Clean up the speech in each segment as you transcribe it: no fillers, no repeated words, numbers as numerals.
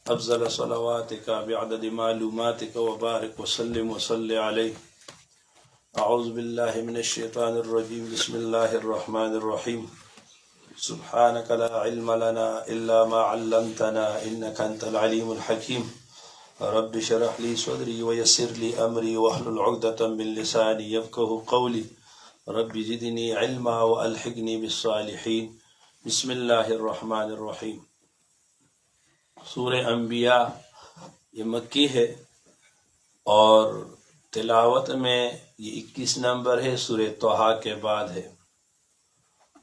افضل صلواتك بعدد معلوماتك وبارك وسلم وصل عليه. اعوذ باللہ من الشیطان الرجیم. بسم اللہ الرحمن الرحیم. سبحانك لا علم لنا الا ما علمتنا انك انت العلیم الحکیم. رب اشرح لي صدری ويسر لي امری واحلل عقدة من لسانی يفقهوا قولی. رب زدنی علما والحقنی بالصالحین. بسم اللہ الرحمن الرحیم. سورہ انبیاء یہ مکی ہے اور تلاوت میں یہ 21 نمبر ہے، سورہ طٰہٰ کے بعد ہے،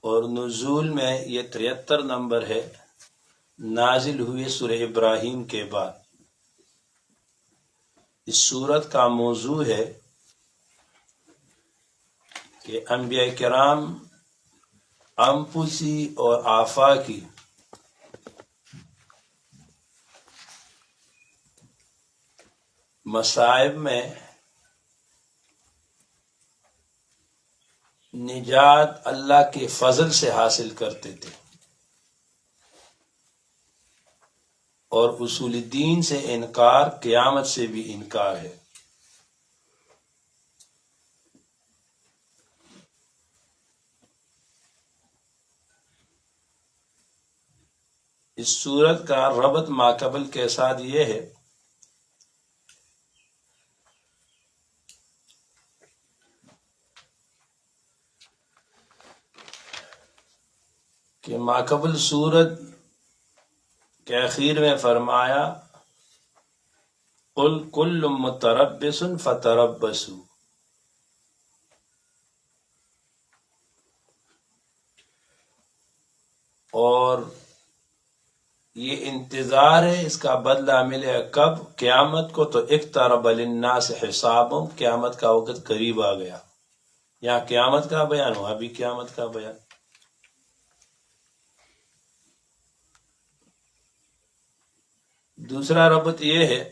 اور نزول میں یہ 73 نمبر ہے، نازل ہوئے سورہ ابراہیم کے بعد۔ اس سورت کا موضوع ہے کہ انبیاء کرام انفسی اور آفاقی مصائب میں نجات اللہ کے فضل سے حاصل کرتے تھے، اور اصول دین سے انکار قیامت سے بھی انکار ہے۔ اس سورت کا ربط ماقبل کے ساتھ یہ ہے کہ ماقبل سورت کے اخیر میں فرمایا قل کل متربص فتربصوا، اور یہ انتظار ہے، اس کا بدلہ ملے کب؟ قیامت کو۔ تو اقترب للناس حسابهم، قیامت کا وقت قریب آ گیا۔ یہاں قیامت کا بیان ہوا، ابھی قیامت کا بیان۔ دوسرا ربط یہ ہے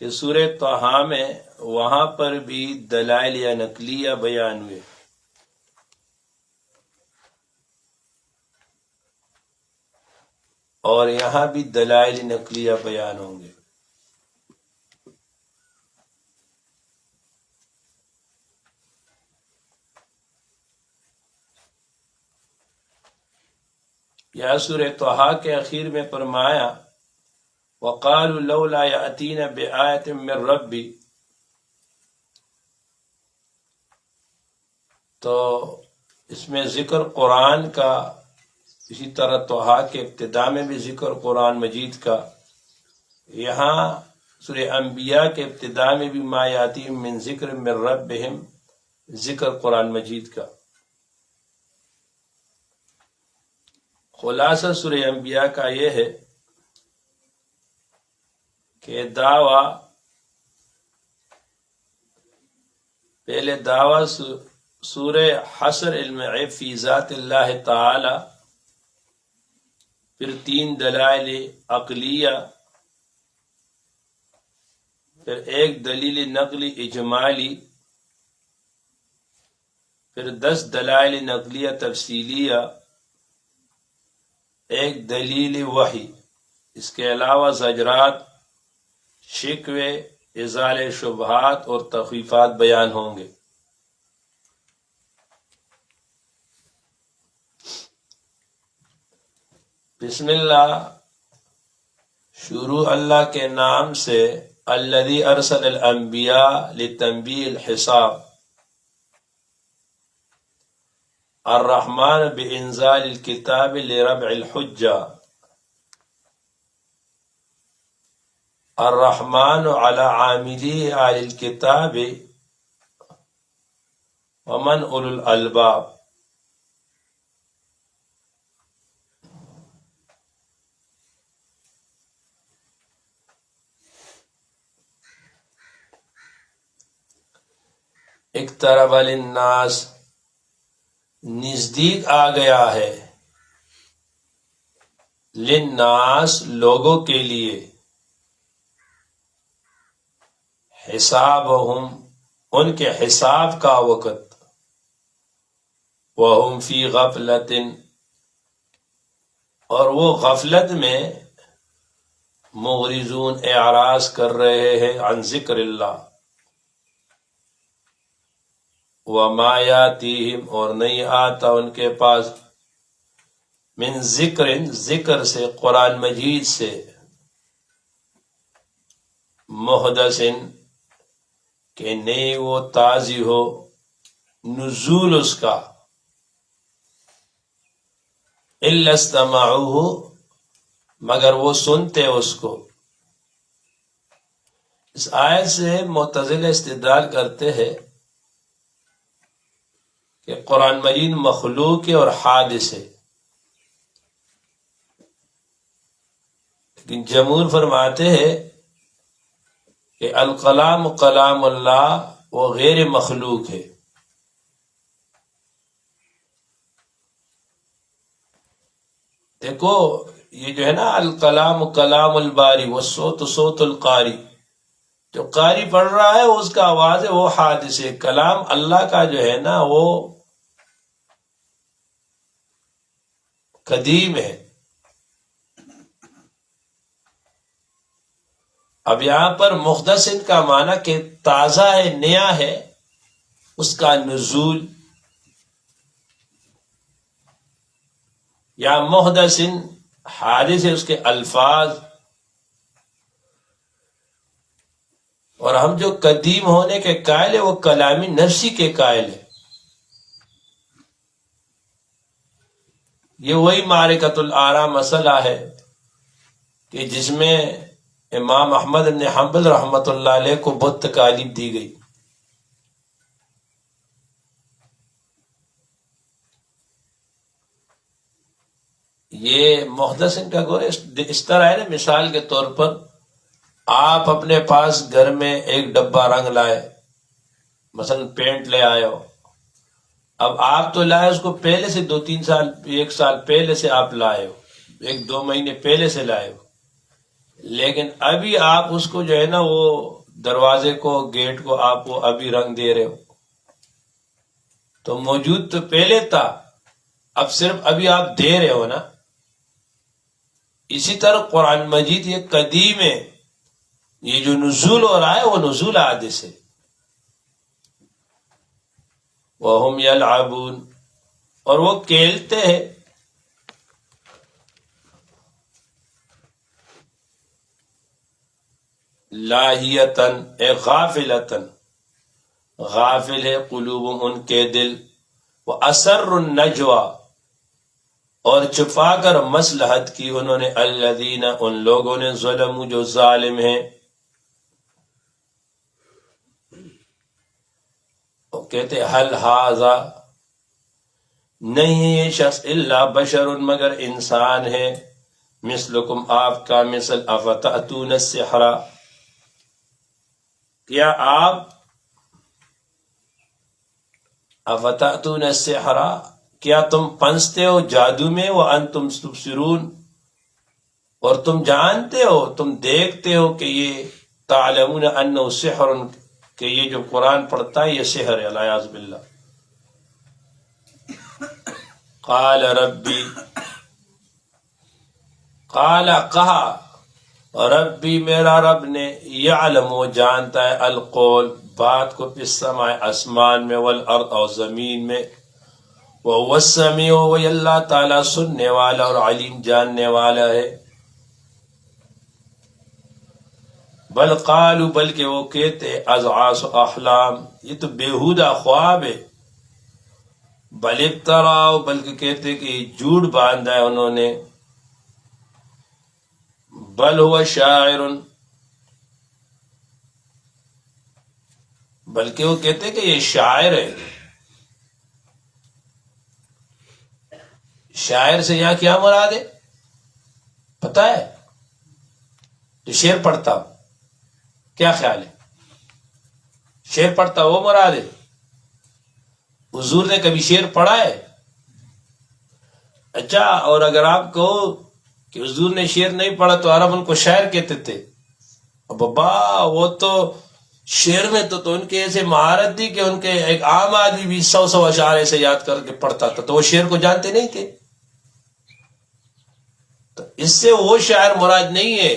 کہ سورہ طٰہٰ میں وہاں پر بھی دلائل یا نقلیہ بیان ہوئے، اور یہاں بھی دلائل نقلیہ بیان ہوں گے۔ یا سورہ طٰہٰ کے اخیر میں فرمایا وَقَالُوا لَوْلَا يَأْتِينَ بِآيَةٍ مِّن رَّبِّهِ، تو اس میں ذکر قرآن کا، اسی طرح طٰہٰ کے ابتدا میں بھی ذکر قرآن مجید کا، یہاں سورہ انبیاء کے ابتدا میں بھی ما یاتیہم من ذکر من ربہم، ذکر قرآن مجید کا۔ خلاصہ سورہ انبیاء کا یہ ہے کہ دعویٰ، پہلے دعویٰ سورہ حشر علم غیب فی ذات اللہ تعالی، پھر 3 دلائل عقلیہ، پھر 1 دلیل نقلی اجمالی، پھر 10 دلائل نقلیہ تفصیلیہ، 1 دلیل وحی۔ اس کے علاوہ زجرات، شکوے، ازالہ شبہات اور تخویفات بیان ہوں گے۔ بسم اللہ، شروع اللہ کے نام سے، الذی ارسل الانبیاء لتنبیہ الحساب، الرحمن بانزال الکتاب لرفع الحجہ، الرحمن علی عاملی آل الکتاب ومن اولو الالباب۔ اقترب للناس، نزدیک آ گیا ہے، للناس، لوگوں کے لیے، حسابہم، ان کے حساب کا وقت، وہم فی غفلۃ، اور وہ غفلت میں معرضون اعراض کر رہے ہیں عن ذکر اللہ، وما یاتیہم اور نہیں آتا ان کے پاس من ذکر، ذکر سے قرآن مجید سے، محدث کہ نہیں وہ تازی ہو نزول اس کا، الا استمعوہ مگر وہ سنتے اس کو۔ اس آیت سے معتزلہ استدلال کرتے ہیں کہ قرآن مجید مخلوق ہے اور حادث ہے، لیکن جمہور فرماتے ہیں کہ الکلام کلام اللہ وہ غیر مخلوق ہے۔ دیکھو یہ جو ہے نا الکلام کلام الباری والصوت صوت القاری، جو قاری پڑھ رہا ہے اس کا آواز ہے وہ حادث ہے، کلام اللہ کا جو ہے نا وہ قدیم ہے۔ اب یہاں پر محدث کا معنی کہ تازہ ہے، نیا ہے، اس کا نزول، یا محدث حادث ہے اس کے الفاظ، اور ہم جو قدیم ہونے کے قائل ہے وہ کلامی نفسی کے قائل ہے۔ یہ وہی معرکۃ الآراء مسئلہ ہے کہ جس میں امام احمد بن حنبل رحمۃ اللہ علیہ کو بہت تکالیف دی گئی۔ یہ محدث کا گورے اس طرح ہے نا، مثال کے طور پر آپ اپنے پاس گھر میں ایک ڈبہ رنگ لائے، مثلا پینٹ لے آئے ہو، اب آپ تو لائے اس کو پہلے سے 2-3 سال 1 سال پہلے سے آپ لائے ہو، 1-2 مہینے پہلے سے لائے ہو، لیکن ابھی آپ اس کو جو ہے نا وہ دروازے کو گیٹ کو آپ وہ ابھی رنگ دے رہے ہو، تو موجود تو پہلے تھا، اب صرف ابھی آپ دے رہے ہو نا۔ اسی طرح قرآن مجید یہ قدیم ہے، یہ جو نزول ہو رہا ہے وہ نزول حادث ہے۔ وَهُمْ يَلْعَبُونَ اور وہ کھیلتے ہیں، لاہیتاً اے غافلتاً، غافل ہے قلوبہم ان کے دل، وَأَسَرُّ النَّجْوَى اور چھپا کر مصلحت کی انہوں نے، الذین ان لوگوں نے، ظلموا جو ظالم ہیں، وہ کہتے حل ھذا نہیں ہے یہ شخص الا بشر مگر انسان ہے، مثلکم آپ کا مثل، افتأتون السحر کیا آپ، افتأتون السحر کیا تم پنستے ہو جادو میں، وانتم تبصرون اور تم جانتے ہو، تم دیکھتے ہو کہ یہ تعلمون انہ سحر کہ یہ جو قرآن پڑھتا ہے یہ سحر ہے، العیاذ باللہ۔ قال ربی، قال کہا، ربی میرا رب نے، یعلم وہ جانتا ہے، القول بات کو، فی السماء آسمان میں، والارض اور زمین میں، وہو السمیع وہی اللہ تعالیٰ سننے والا اور علیم جاننے والا ہے۔ بل قالوا بلکہ وہ کہتے اضعاث احلام یہ تو بیہودہ خواب ہے، بل ابتراؤ بلکہ کہتے کہ یہ جھوٹ باندھا ہے انہوں نے، بل هو شاعر بلکہ وہ کہتے کہ یہ شاعر ہے۔ شاعر سے یہاں کیا مراد ہے پتہ ہے؟ جو شعر پڑھتا ہو، کیا خیال ہے؟ شعر پڑھتا وہ مراد ہے؟ حضور نے کبھی شعر پڑھا ہے؟ اچھا، اور اگر آپ کہو کہ حضور نے شعر نہیں پڑھا تو عرب ان کو شاعر کہتے تھے، اب بابا وہ تو شعر میں تو ان کے ایسے مہارت تھی کہ ان کے ایک عام آدمی بھی 100 اشعار ایسے یاد کر کے پڑھتا تھا، تو وہ شعر کو جانتے نہیں تھے۔ تو اس سے وہ شاعر مراد نہیں ہے.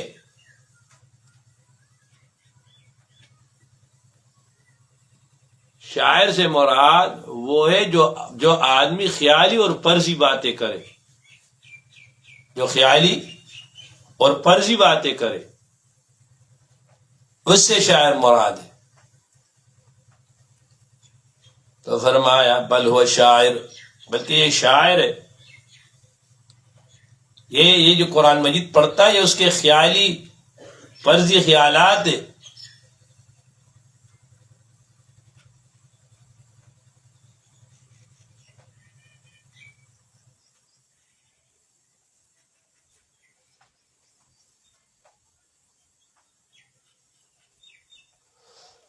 شاعر سے مراد وہ ہے جو آدمی خیالی اور فرضی باتیں کرے، جو خیالی اور فرضی باتیں کرے، اس سے شاعر مراد ہے. تو فرمایا بل ہوا شاعر، بلکہ یہ شاعر ہے. یہ جو قرآن مجید پڑھتا ہے یہ اس کے خیالی فرضی خیالات ہے.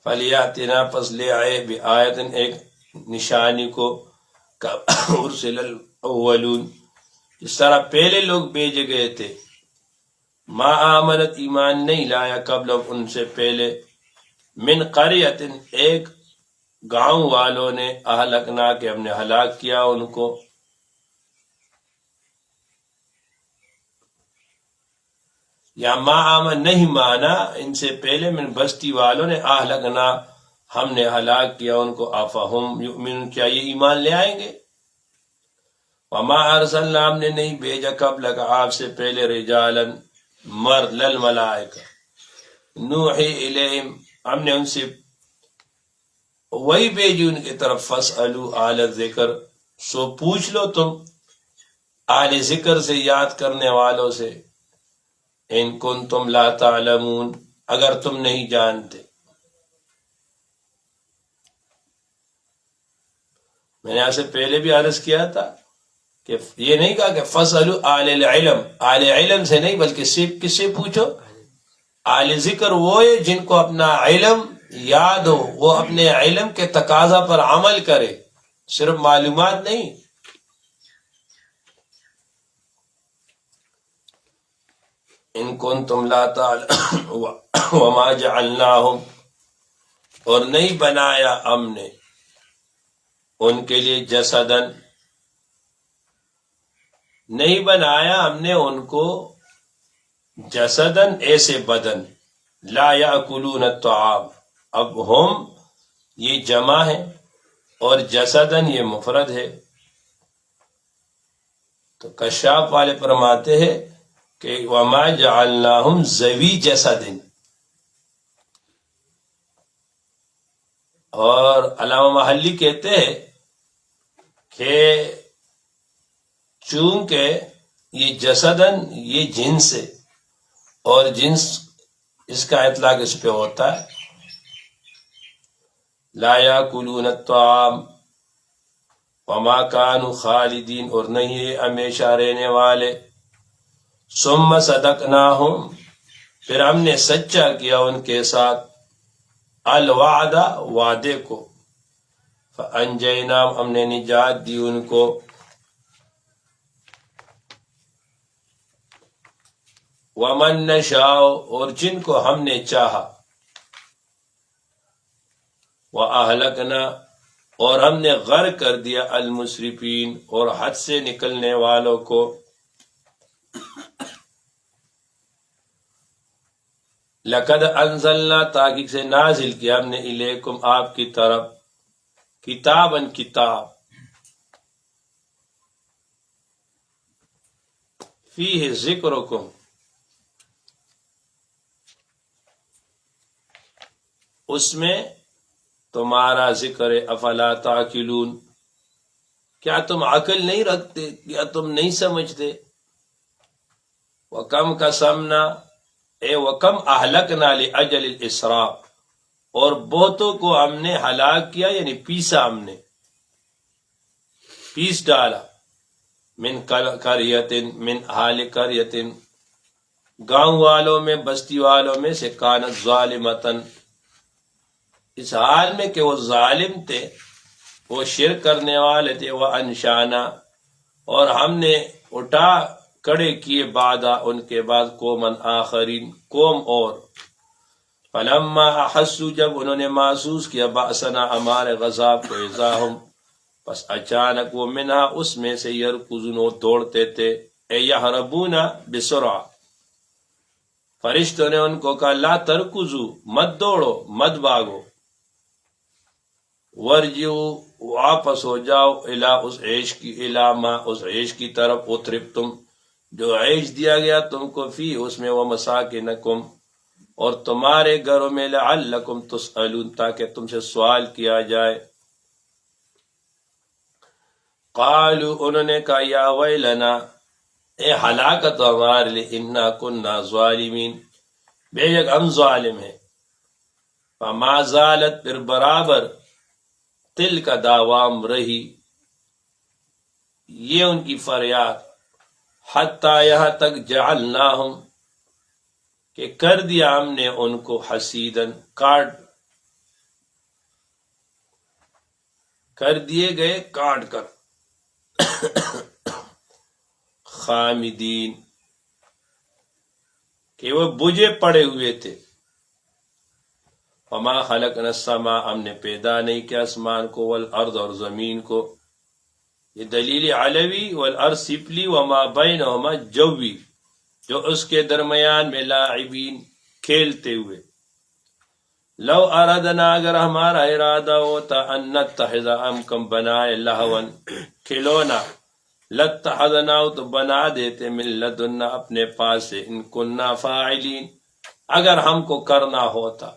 فلیاتنا، پس لے آئے، بآیت، ایک نشانی کو، ارسل الاولون، اس طرح پہلے لوگ بھیجے گئے تھے. ما آمنت، ایمان نہیں لایا، قبل ان سے پہلے، من قریۃ، ایک گاؤں والوں نے، اہلکنا، کہ ہم نے ہلاک کیا ان کو. یا ما آمن نہیں مانا ان سے پہلے، من بستی والوں نے، اہلکنا، ہم نے ہلاک کیا ان کو. افہم یؤمنون، کیا یہ ایمان لے آئیں گے؟ وما ارسلنا، ہم نے نہیں بھیجا قبلک، آپ سے پہلے، رجالا، مرد، للملائکہ، نوحی الیہم، ہم نے ان سے وہی بھیجی ان کی طرف. فاسألوا اہل الذکر، سو پوچھ لو تم اہل ذکر سے، یاد کرنے والوں سے، ان کنتم لا تعلمون، اگر تم نہیں جانتے. میں نے آپ سے پہلے بھی عرض کیا تھا کہ یہ نہیں کہا کہ فاسألوا اہل العلم، اہل علم سے نہیں، بلکہ صرف کس سے پوچھو؟ اہل ذکر وہ ہے جن کو اپنا علم یاد ہو، وہ اپنے علم کے تقاضا پر عمل کرے، صرف معلومات نہیں. ان کنتم لا تعلمون وما جعلناہم، اور نہیں بنایا ہم نے ان کے لیے، جسدن، نہیں بنایا ہم نے ان کو جسدن، ایسے بدن، لا یاکلون الطعام. اب ہم یہ جمع ہے اور جسدن یہ مفرد ہے. تو کشاف والے فرماتے ہیں کہ وما جعلناہم ذوی جسد، اور علامہ محلی کہتے ہیں کہ چونکہ یہ جسدن یہ جنس ہے، اور جنس اس کا اطلاق اس پہ ہوتا ہے. لا یاکلون الطعام وما کانوا خالدین، اور نہیں ہے ہمیشہ رہنے والے. ثم صدقناہم، پھر ہم نے سچا کیا ان کے ساتھ، الوعد، وعدے کو، فانجیناہم، ہم نے نجات دی ان کو. ومن نشاء، اور جن کو ہم نے چاہا، وَأَهْلَكْنَا، اور ہم نے غرق کر دیا، المسرفین، اور حد سے نکلنے والوں کو. لقد انزلنا، تحقیق سے نازل کیا ہم نے، الیکم، آپ کی طرف، کتاباً، کتاب، فیہ ذکرکم، اس میں تمہارا ذکر ہے. افلا تعقلون، کیا تم عقل نہیں رکھتے، کیا تم نہیں سمجھتے؟ وَكَمْ قَسَمْنَا، وَكَمْ أَهْلَكْنَا لِأَجَلِ الْإِسْرَافِ، اور بہتوں کو ہم نے ہلاک کیا، یعنی پیسا، ہم نے پیس ڈالا. من قریۃ، من اہل قریۃ، گاؤں والوں میں، بستی والوں میں سے، کانت ظالمتن، اس حال میں کہ وہ ظالم تھے، وہ شرک کرنے والے تھے. وہ انشانا، اور ہم نے اٹھا کھڑے کیے، بعدا، ان کے بعد، قومن آخرین، قوم اور. فلما احسوا، جب انہوں نے محسوس کیا، بأسنا، ہمارے غضب کو، اذا ہم، پس اچانک وہ، منہا، اس میں سے، یرکضون، وہ دوڑتے تھے. اے یہربون بسرعہ، فرشتوں نے ان کو کہا لا ترکزو، مت دوڑو، مت بھاگو، ورجو، واپس ہو جاؤ، الا اس عیش کی، الا ما، اس عیش کی طرف، اتربتم، جو عیش دیا گیا تم کو، فی، اس میں، وہ مساکنکم، اور تمہارے گھروں میں، لعلکم تسألون، تاکہ تم سے سوال کیا جائے۔ قالوا، انہوں نے کہا یا ویلنا، اے ہلاکت ہمارے لیے، انا کننا ظالمین، بے شک ہم ظالم ہیں۔ فما زالت، پھر برابر، تل کا دعوام رہی، یہ ان کی فریاد، حتیٰ، یہاں تک، جعلناہم، کہ کر دیا ہم نے ان کو، حسیدن، کاٹ کر دیے گئے، کاٹ کر، خامدین، کہ وہ بجھے پڑے ہوئے تھے۔ وما خلقنا السماء، ہم نے پیدا نہیں کیا آسمان کو، والارض، اور زمین کو، یہ دلیل علوی، والارض سپلی، وما بینہما جوی، جو اس کے درمیان میں، لاعبین، کھیلتے ہوئے۔ لو ارادنا، اگر ہمارا ارادہ ہوتا، ان نتخذ، ہم کم بنائے، لہون، کھلونا، لاتخذنا، تو بنا دیتے، من لدنا، اپنے پاس سے، ان کننا فاعلین، اگر ہم کو کرنا ہوتا۔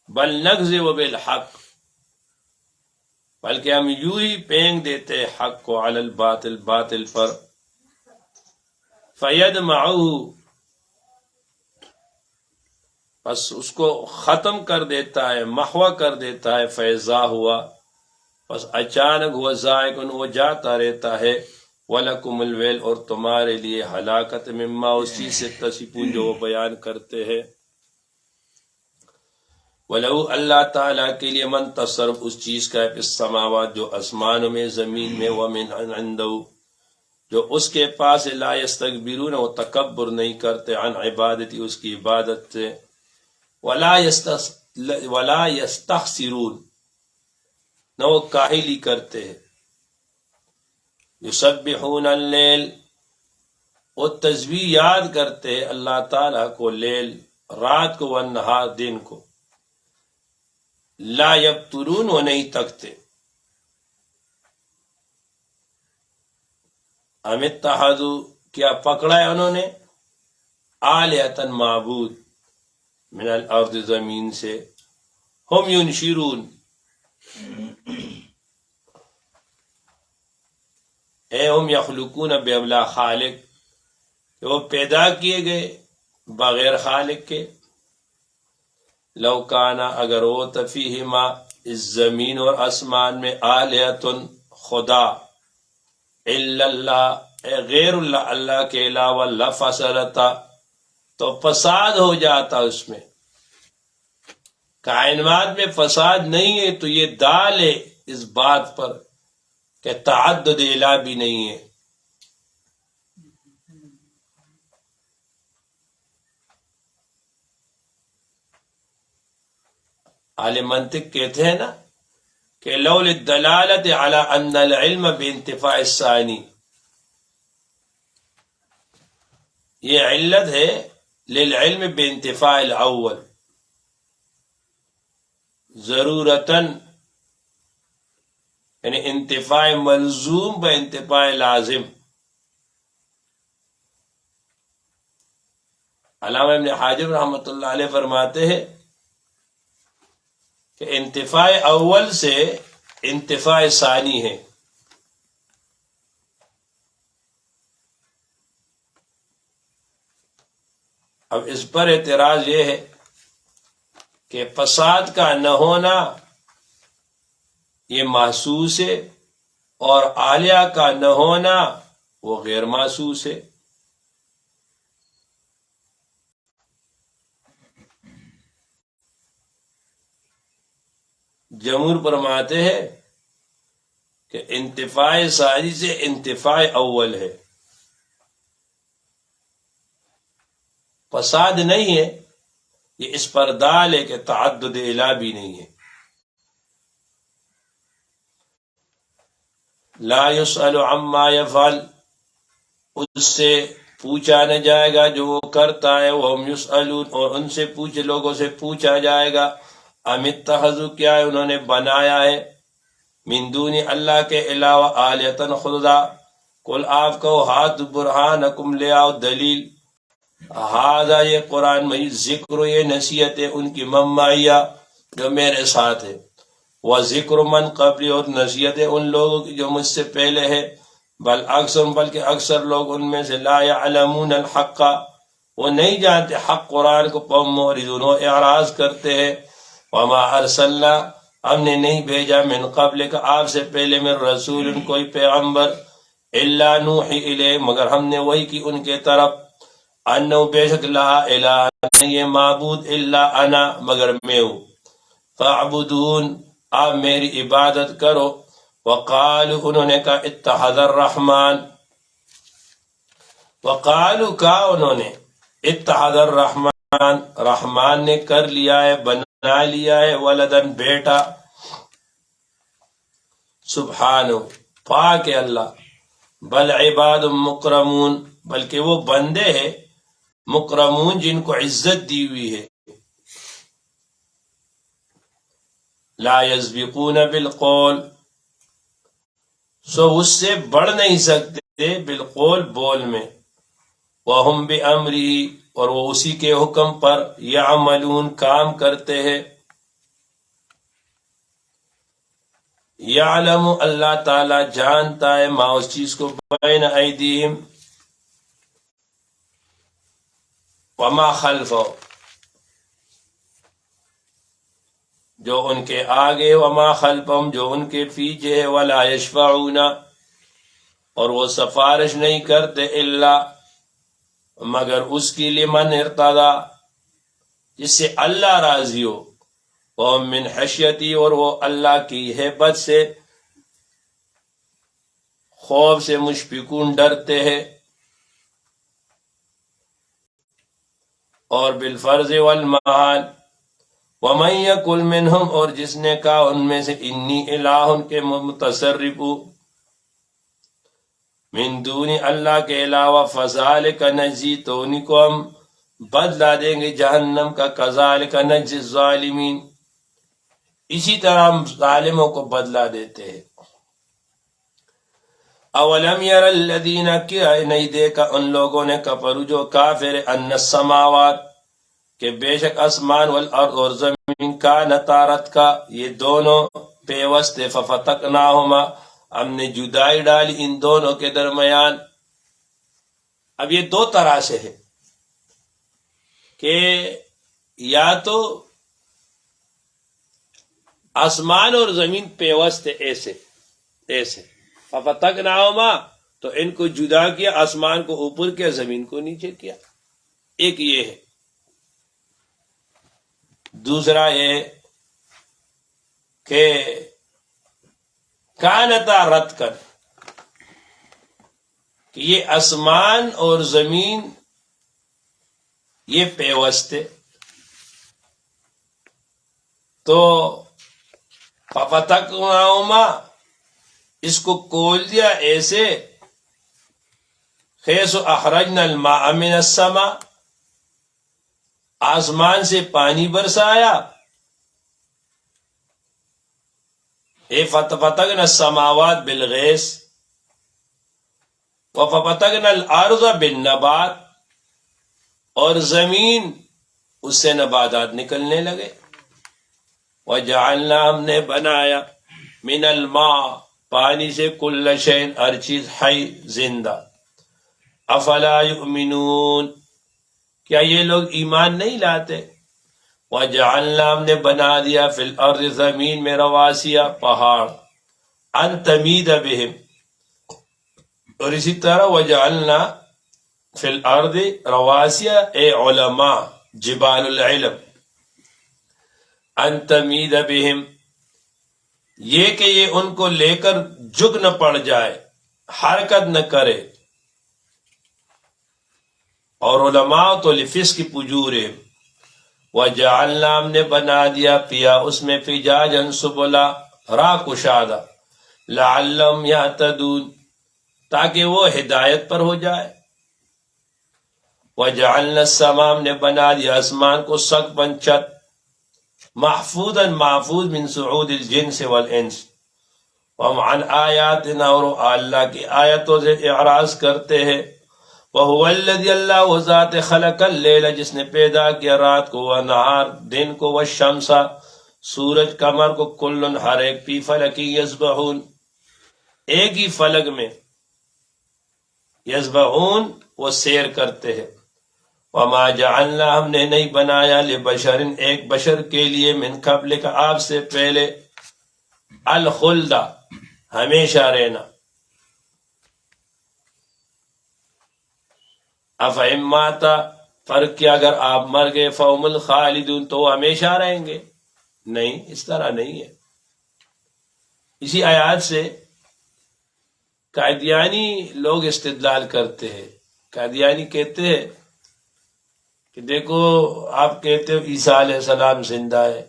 بل نکذب بالحق، بلکہ ہم یوں ہی پھینک دیتے حق کو، علی الباطل، باطل پر، فیدمعہ، بس اس کو ختم کر دیتا ہے، محو کر دیتا ہے، فیضا ہوا، بس اچانک ہوا، زائقن، وہ جاتا رہتا ہے، وَلَكُمُ الْوَيْلُ، اور تمہارے لیے ہلاکت، مما، اسی سے، تصفون، جو وہ بیان کرتے ہیں۔ وَلَهُ، اللہ تعالیٰ کے لیے، من تصرف، اس چیز کا ہے، فی السماوات، جو آسمانوں میں، زمین میں، ومن عنده، جو اس کے پاس ہے، لا یستکبرون، وہ تکبر نہیں کرتے، عن عبادتی، اس کی عبادت سے، ولا یستخسرون، نہ وہ کاہلی کرتے ہیں۔ یسبحون اللیل، وہ تسبیح یاد کرتے ہیں اللہ تعالیٰ کو، لیل، رات کو، والنہار، دن کو، لا یبترون، وہ نہیں تکتے۔ ام اتخذوا، کیا پکڑا ہے انہوں نے، آلہۃ، معبود، من الارض، زمین سے، ہم ینشرون، اے ہم یخلقون بلا خالق، کہ وہ پیدا کیے گئے بغیر خالق کے، لو کانا، اگر ہوتا، فیہما، اس زمین اور آسمان میں، آلہۃ، خدا، الا اللہ، اے غیر اللہ، اللہ کے علاوہ، لفسدتا، تو فساد ہو جاتا اس میں۔ کائنات میں فساد نہیں ہے تو یہ دال ہے اس بات پر کہ تعدد الہ بھی نہیں ہے۔ اہل منطق کہتے ہیں نا کہ لول الدلالت علی ان العلم بانتفاع الثانی، یہ علت ہے للعلم بانتفاع الاول، ضرورتاً، یعنی انتفاع ملزوم با انتفاع لازم۔ علامہ ابن حاجب رحمۃ اللہ علیہ فرماتے ہیں کہ انتفاع اول سے انتفاع ثانی ہے۔ اب اس پر اعتراض یہ ہے کہ فساد کا نہ ہونا یہ محسوس ہے، اور آلیہ کا نہ ہونا وہ غیر محسوس ہے۔ جمہور فرماتے ہیں کہ انتفاع ثانی سے انتفاع اول ہے، فساد نہیں ہے، یہ اس پر دال ہے کہ تعدد الہ بھی نہیں ہے۔ لا يسأل عما يفعل، اس سے پوچھا نہ جائے گا جو وہ کرتا ہے، وہم یسألون، اور ان سے لوگوں سے پوچھا جائے گا، ام اتخذوا، کیا انہوں نے بنایا ہے، من دون اللہ کے علاوہ، آلیتن خدا، قل آپ کہو ہاتھ برہانکم، لے آؤ دلیل، ہاذا یہ قرآن مجید، ذکر یہ نصیحت ہے ان کی ممائیہ جو میرے ساتھ ہے، وہ ذکر من قبلی، اور نصیحت ہے ان لوگوں کی جو مجھ سے پہلے ہے، بلکہ اکثر لوگ ان میں سے لا یعلمون الحق، وہ نہیں جانتے حق قرآن کو، معرضون، وہ اعراض کرتے ہیں، وما ارسلنا، ہم نے نہیں بھیجا من قبل کا آپ سے پہلے، من رسول کوئی پیغمبر، الا نوحی الیہ، مگر ہم نے وحی کی ان کے طرف، انہو بے شک لا الہ، نہیں معبود الا انا، مگر میں ہوں، فاعبدون، آپ میری عبادت کرو، وقالو، انہوں نے کہا اتخذ الرحمن، وقالو، کہا انہوں نے، اتخذ الرحمن، رحمان نے کر لیا ہے، بنا لیا ہے، ولدن، بیٹا، سبحانہ، پاک ہے اللہ، بل عباد مکرمون، بلکہ وہ بندے ہیں مکرمون جن کو عزت دی ہوئی ہے، لا یسبقون بالقول، سو اس سے بڑھ نہیں سکتے، بالقول، بول میں، وہم بامرہ، اور وہ اسی کے حکم پر، یعملون، کام کرتے ہیں، یعلم، اللہ تعالی جانتا ہے، ما، اس چیز کو، بین ایدیہم، وما خلفہ، جو ان کے آگے، وما خلفہم، جو ان کے پیچھے ہے، ولا یشفعون، اور وہ سفارش نہیں کرتے، الا، مگر اس کی، لمن ارتضی، جس سے اللہ راضی ہو، وہم من خشیتی، اور وہ اللہ کی ہیبت سے، خوف سے، مشفقون، ڈرتے ہیں، اور بالفرض والمحال، ومن یقل منہم، اور جس نے کہا ان میں سے، انی الہ، کے متصرف من دون اللہ کے علاوہ، فذالک نجزی، تو انہی کو ہم بدلہ دیں گے جہنم کا، کذالک نجزی الظالمین، اسی طرح ہم ظالموں کو بدلہ دیتے ہیں، اولم یر الذین، کیا نہیں دیکھا ان لوگوں نے، کفروا، جو کافر، ان السماوات، کہ بے شک آسمان، والارض، اور زمین، کانتا، رتقا، یہ دونوں پیوست، ففتقناہما، ہم نے جدائی ڈالی ان دونوں کے درمیان۔ اب یہ دو طرح سے ہے کہ یا تو آسمان اور زمین پیوست، ایسے ففتقناہما، تو ان کو جدا کیا، آسمان کو اوپر کیا، زمین کو نیچے کیا، ایک یہ ہے۔ دوسرا یہ کہ کانتا رتقا، کہ یہ آسمان اور زمین یہ پیوست ہے، تو ففتقناہما، اس کو کھول دیا ایسے، خیس اخرجنا الماء من السماء، آسمان سے پانی برسایا، ففتقنا السماوات بالغیث، وففتقنا الارض بالنبات، اور زمین اس سے نباتات نکلنے لگے، وجعلنا، ہم نے بنایا، من الماء، پانی سے، کل شیء، ہر چیز، حی، زندہ، افلا یؤمنون، کیا یہ لوگ ایمان نہیں لاتے، وجعلنا، ہم نے بنا دیا، فی الارض، زمین میں، رواسیا، پہاڑ، ان تمید بہم، اور اسی طرح وجعلنا فی الارض رواسیا، اے علماء، جبال العلم، ان تمید بہم، یہ کہ یہ ان کو لے کر جھک نہ پڑ جائے، حرکت نہ کرے، اور علماء تو لفسق فجورہم، وجعلنا، ہم نے بنا دیا، پیا اس میں، فجاجا سبلا، راہ کشادہ، لعلہم یہتدون، تاکہ وہ ہدایت پر ہو جائے۔ وَجَعَلْنَا السَّمَاءَ، ہم نے بنا دیا آسمان کو سقفاً چھت، محفوظاً محفوظ من صعود الجنس والانس، ہم عن آیاتنا، اور اللہ کی آیتوں سے اعراض کرتے ہیں۔ وَهُوَ الَّذِي، اللہ وہ ذات، خلق اللیل، جس نے پیدا کیا رات کو، وَالنَّهَارَ، دن کو، وَالشَّمْسَ، سورج قمر کو، کل، ہر ایک، فی فلک یسبحون، ایک ہی فلک میں، یسبحون، وہ سیر کرتے ہیں۔ وما جعلنا، ہم نے نہیں بنایا، لبشر، ایک بشر کے لیے، من قبل کا، آپ سے پہلے، الخلد، ہمیشہ رہنا۔ افئن مات، فرق کیا اگر آپ مر گئے، فهم الخالدون، تو وہ ہمیشہ رہیں گے؟ نہیں، اس طرح نہیں ہے۔ اسی آیات سے قادیانی لوگ استدلال کرتے ہیں۔ قادیانی کہتے ہیں کہ دیکھو، آپ کہتے ہو عیسیٰ علیہ السلام زندہ ہے،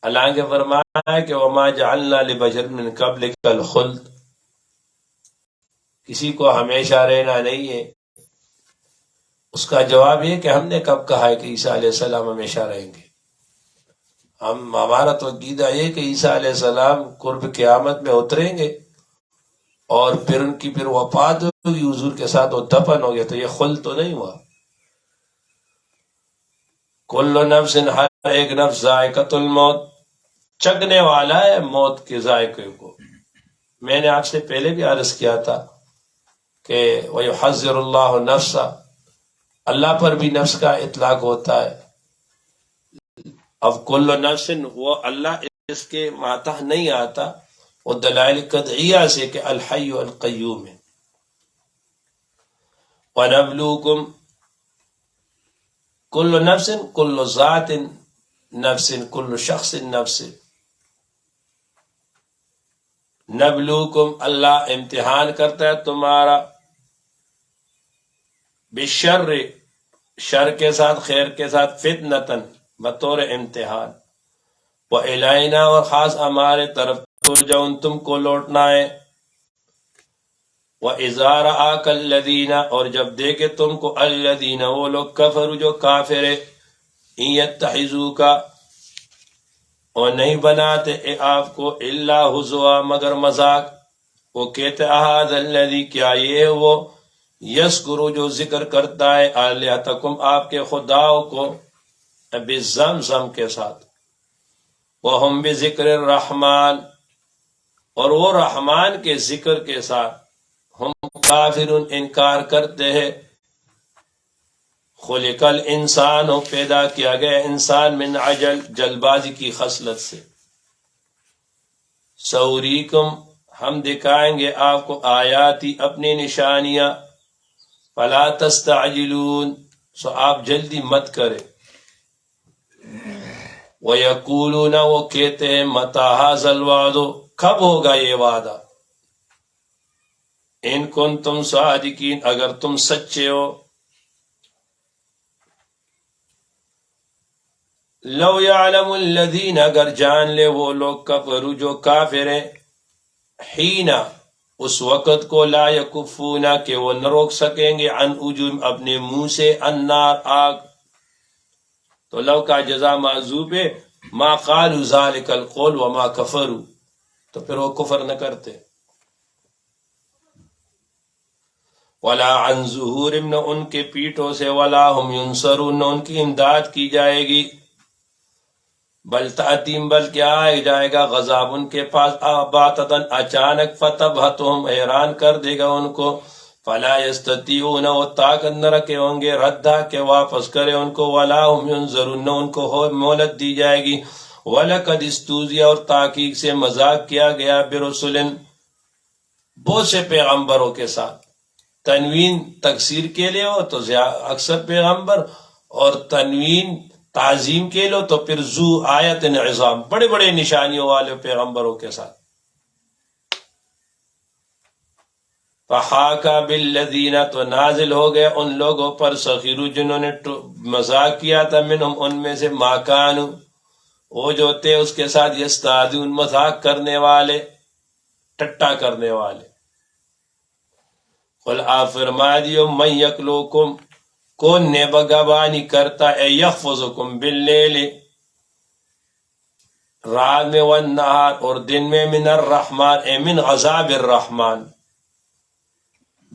اللہ کے فرمایا ہے کہ وما جعلنا لبشر من قبلک الخلد، کسی کو ہمیشہ رہنا نہیں ہے۔ اس کا جواب یہ کہ ہم نے کب کہا ہے کہ عیسیٰ علیہ السلام ہمیشہ رہیں گے؟ ہمارا تو عقیدہ یہ کہ عیسیٰ علیہ السلام قرب قیامت میں اتریں گے اور پھر ان کی وفات ہوگی، حضور کے ساتھ وہ دفن ہو گیا، تو یہ خلد تو نہیں ہوا۔ کل نفس، ہر ایک نفس، ذائقۃ الموت، چکھنے والا ہے موت کے ذائقے کو۔ میں نے آپ سے پہلے بھی عرض کیا تھا کہ وَيُحَذِّرُ اللَّهُ نَفْسَ، اللہ پر بھی نفس کا اطلاق ہوتا ہے۔ اب کل نفس، وہ اللہ اس کے ماتح نہیں آتا، وہ دلائل قطعیہ سے کہ الحی القیوم ہے۔ وَنَبْلُوكُمْ، کل نفس، کل ذات نفس، کل شخص نفس، نبلوکم، اللہ امتحان کرتا ہے تمہارا، بالشر، شر کے ساتھ، خیر کے ساتھ، فتنتن، بطور امتحان، وَإِلَيْنَا، اور خاص ہمارے طرف ترجعون، تم کو لوٹنا ہے۔ وَإِذَا رَآكَ الَّذِينَ، اور جب دیکھے تم کو، الَّذِينَ، وہ لوگ، کفروا، جو کافر ہے، إِن يَتَّخِذُوكَ، اور نہیں بناتے آپ کو، الا ہزوا، مگر مذاق، وہ کہتے احد الذی، کیا یہ وہ، یذکر، جو ذکر کرتا ہے، آلہتکم، آپ کے خداؤں کو، بالزمزم کے ساتھ، وہم بذکر الرحمن، اور وہ رحمان کے ذکر کے ساتھ، ہم کافرون، انکار کرتے ہیں۔ خلق الانسان، پیدا کیا گیا انسان، من عجل، جلد بازی کی خصلت سے۔ سوریکم، ہم دکھائیں گے آپ کو، آیاتی، اپنی نشانیاں، فلا تستعجلون، سو آپ جلدی مت کرے۔ وَيَقُولُونَ، وہ کہتے ہیں، مَتَى هَذَا الْوَعْدُ، کب ہوگا یہ وعدہ، ان کنتم صادقین، اگر تم سچے ہو۔ لو یعلم الذین، اگر جان لے وہ لوگ، کفروا، جو کافر ہیں، حین، اس وقت کو، لا یکفون، کہ وہ نہ روک سکیں گے، عن وجوہہم، اپنے منہ سے، النار، آگ، تو لو کا جزا معذوب ہے، ما قالوا ذلک القول وما کفروا، تو پھر وہ کفر نہ کرتے۔ ولا عن ظہورہم، نہ ان کے پیٹھوں سے، ولا ہم ینصرون، نہ ان کی امداد کی جائے گی، بل تأتیم، بلکہ آئے جائے گا، غضب ان کے پاس، باتتاً، اچانک، فتبہتہم، حیران کر دے گا ان کو، فلا یستطیعون، وہ طاقت نہ رکھے ہوں گے، ردہ، کہ واپس کرے ان کو، ولا ہم ینظرون، نہ ان کو مہلت دی جائے گی۔ وَلَقَدِ اسْتُهْزِئَ، اور تحقیق سے مذاق کیا گیا، برسل، بہت سے پیغمبروں کے ساتھ۔ تنوین تکسیر کے لیے ہو تو اکثر پیغمبر، اور تنوین تعظیم کے لو تو پھر ذو آیت عظام، بڑے بڑے نشانیوں والے پیغمبروں کے ساتھ۔ فحاک بالذین، تو نازل ہو گئے ان لوگوں پر، سخروا، جنہوں نے مذاق کیا تھا، منہم، ان میں سے، ما کانوا، وہ جو تھے اس کے ساتھ، یستہزئون، مذاق کرنے والے، ٹٹا کرنے والے۔ قل آپ فرما دیو من یکلوکم کون نبگبانی کرتا ہے یحفظکم باللیل رات میں والنہار اور دن میں من الرحمن اے من عذاب الرحمن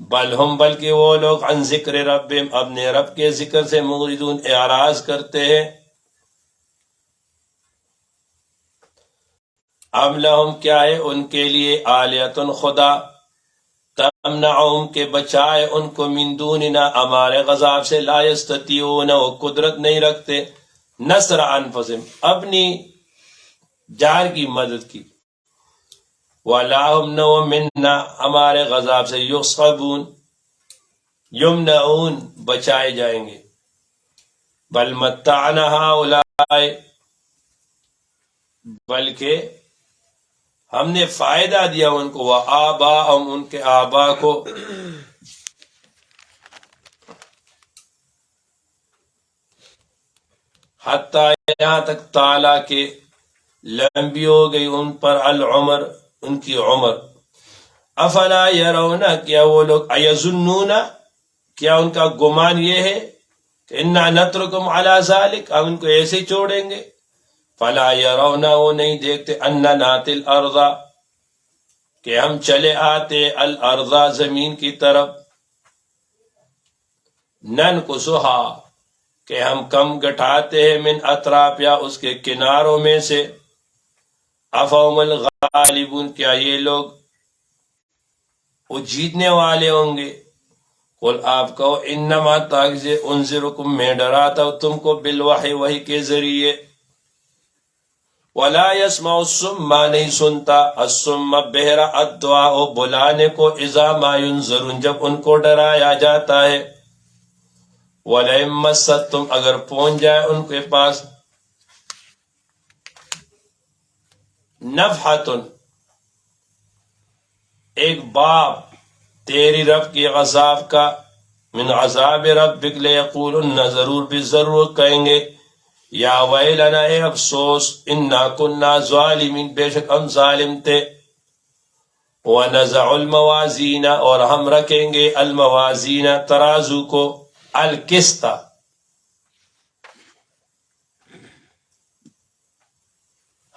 بل ہم بلکہ وہ لوگ عن ذکر ربہم اپنے رب کے ذکر سے معرضون اعراض کرتے ہیں ام لہم کیا ہے ان کے لیے آلیۃ خدا تمنعہم کے بچائے ان کو من دوننا ہمارے غضب سے لا یستطیعون وہ قدرت نہیں رکھتے نصر انفسہم اپنی جان کی مدد کی وَلَا هُمْ نَوْ مِنَّا ہمارے غضب سے یُصْحَبُونَ یمنعون بچائے جائیں گے بل متعنا هؤلاء بلکہ ہم نے فائدہ دیا ان کو وآباءہم ان کے آبا کو حتیٰ یہاں تک تعالیٰ کے لمبی ہو گئی ان پر العمر ان کی عمر افلا یرون کیا وہ لوگ ایظنون کیا ان کا گمان یہ ہے کہ انا نترکم علی ذلک ہم ان کو ایسے چھوڑیں گے فلا یرون وہ نہیں دیکھتے اننا ناتی الارض کہ ہم چلے آتے الارض زمین کی طرف ننقصها کہ ہم کم گٹھاتے ہیں من اطرافیا اس کے کناروں میں سے افہم الغالبون کیا یہ لوگ وہ جیتنے والے ہوں گے قل آپ کہو انما تاکہ انذرکم میں ڈراتا ہوں تم کو بالوحی وحی کے ذریعے ولا يسمع الصم نہیں سنتا الصم بہرا الدعاء بلانے کو اذا ما ينذرون جب ان کو ڈرایا جاتا ہے وَلَئِن مَسَّتْتُمْ اگر پہنچ جائے ان کے پاس نفحتن ایک باب تیری رب کی عذاب کا من عذاب ربک لیقولن ضرور بھی ضرور کہیں گے یا ویلنا اے افسوس انا کننا ظالمین بے شک ہم ظالم تھے وَنَزَعُ الْمَوَازِينَ اور ہم رکھیں گے الموازین ترازو کو القسط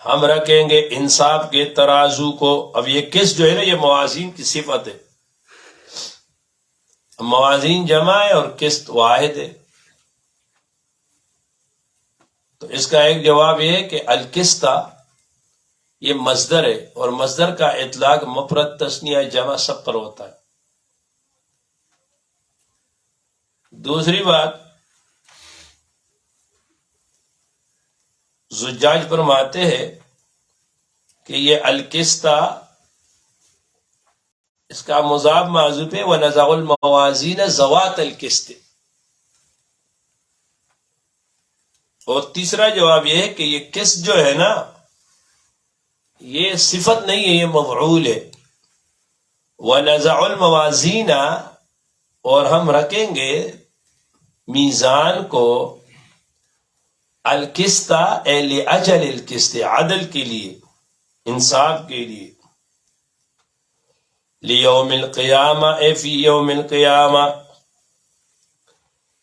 ہم رکھیں گے انصاف کے ترازو کو اب یہ قسط جو ہے نا یہ موازین کی صفت ہے موازین جمع ہے اور قسط واحد ہے تو اس کا ایک جواب یہ ہے کہ القسط یہ مصدر ہے اور مصدر کا اطلاق مفرد تثنیہ جمع سب پر ہوتا ہے دوسری بات زجاج فرماتے ہیں کہ یہ القسط اس کا مضاف معذوف ہے وَنَزَعُ الْمَوَازِينَ ذَوَاتَ الْقِسْطِ اور تیسرا جواب یہ ہے کہ یہ قسط جو ہے نا یہ صفت نہیں ہے یہ مفعول ہے وَنَزَعُ الْمَوَازِينَ اور ہم رکھیں گے میزان کو القسط اے لأجل القسط عدل کے لیے انصاف کے لیے لیوم القیامہ اے فی یوم القیامہ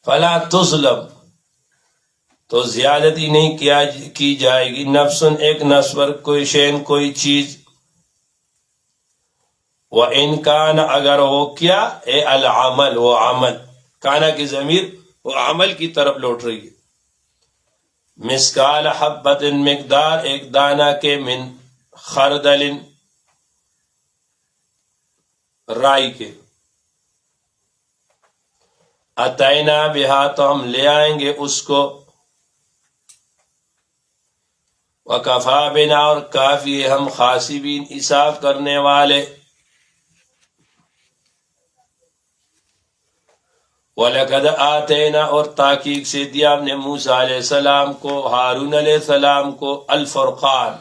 فلا تظلم تو زیادتی نہیں کی جائے گی نفسن ایک نفس پر کوئی شین کوئی چیز وَإِن كَانَ اگر ہو کیا اے العمل وہ عمل کانا کی ضمیر وہ عمل کی طرف لوٹ رہی ہے مسکال حبت مقدار ایک دانہ کے من خردل رائی کے اتینا بہا تو ہم لے آئیں گے اس کو وکفا بنا اور کافی ہم خاسبین حساب کرنے والے وَلَقَدْ آتَيْنَا اور تحقیق سے دیا ہم نے موسیٰ علیہ السلام کو ہارون علیہ السلام کو الفرقان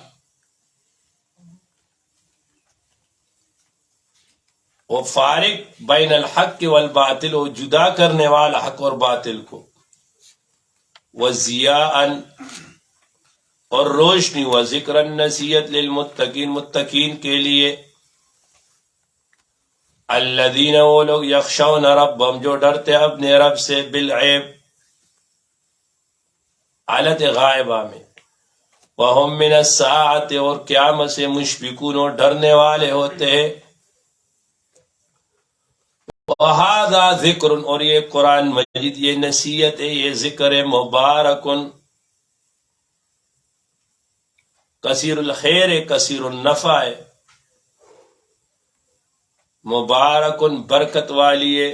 وہ فارق بین الحق والباطل وہ جدا کرنے والا حق اور باطل کو وَضِيَاءً اور روشنی وَذِكْرًا نصیحت للمتقین متقین کے لیے الذین وہ لوگ یخشون ربهم جو ڈرتے اپنے رب سے بالعیب حالت غائبہ میں وہم من الساعۃ اور قیامت سے مشفقون اور ڈرنے والے ہوتے ہیں وہذا ذکر اور یہ قرآن مجید یہ نصیحت ہے یہ ذکر ہے مبارکن کثیر الخیر ہے کثیر النفع ہے مبارکن برکت والی ہے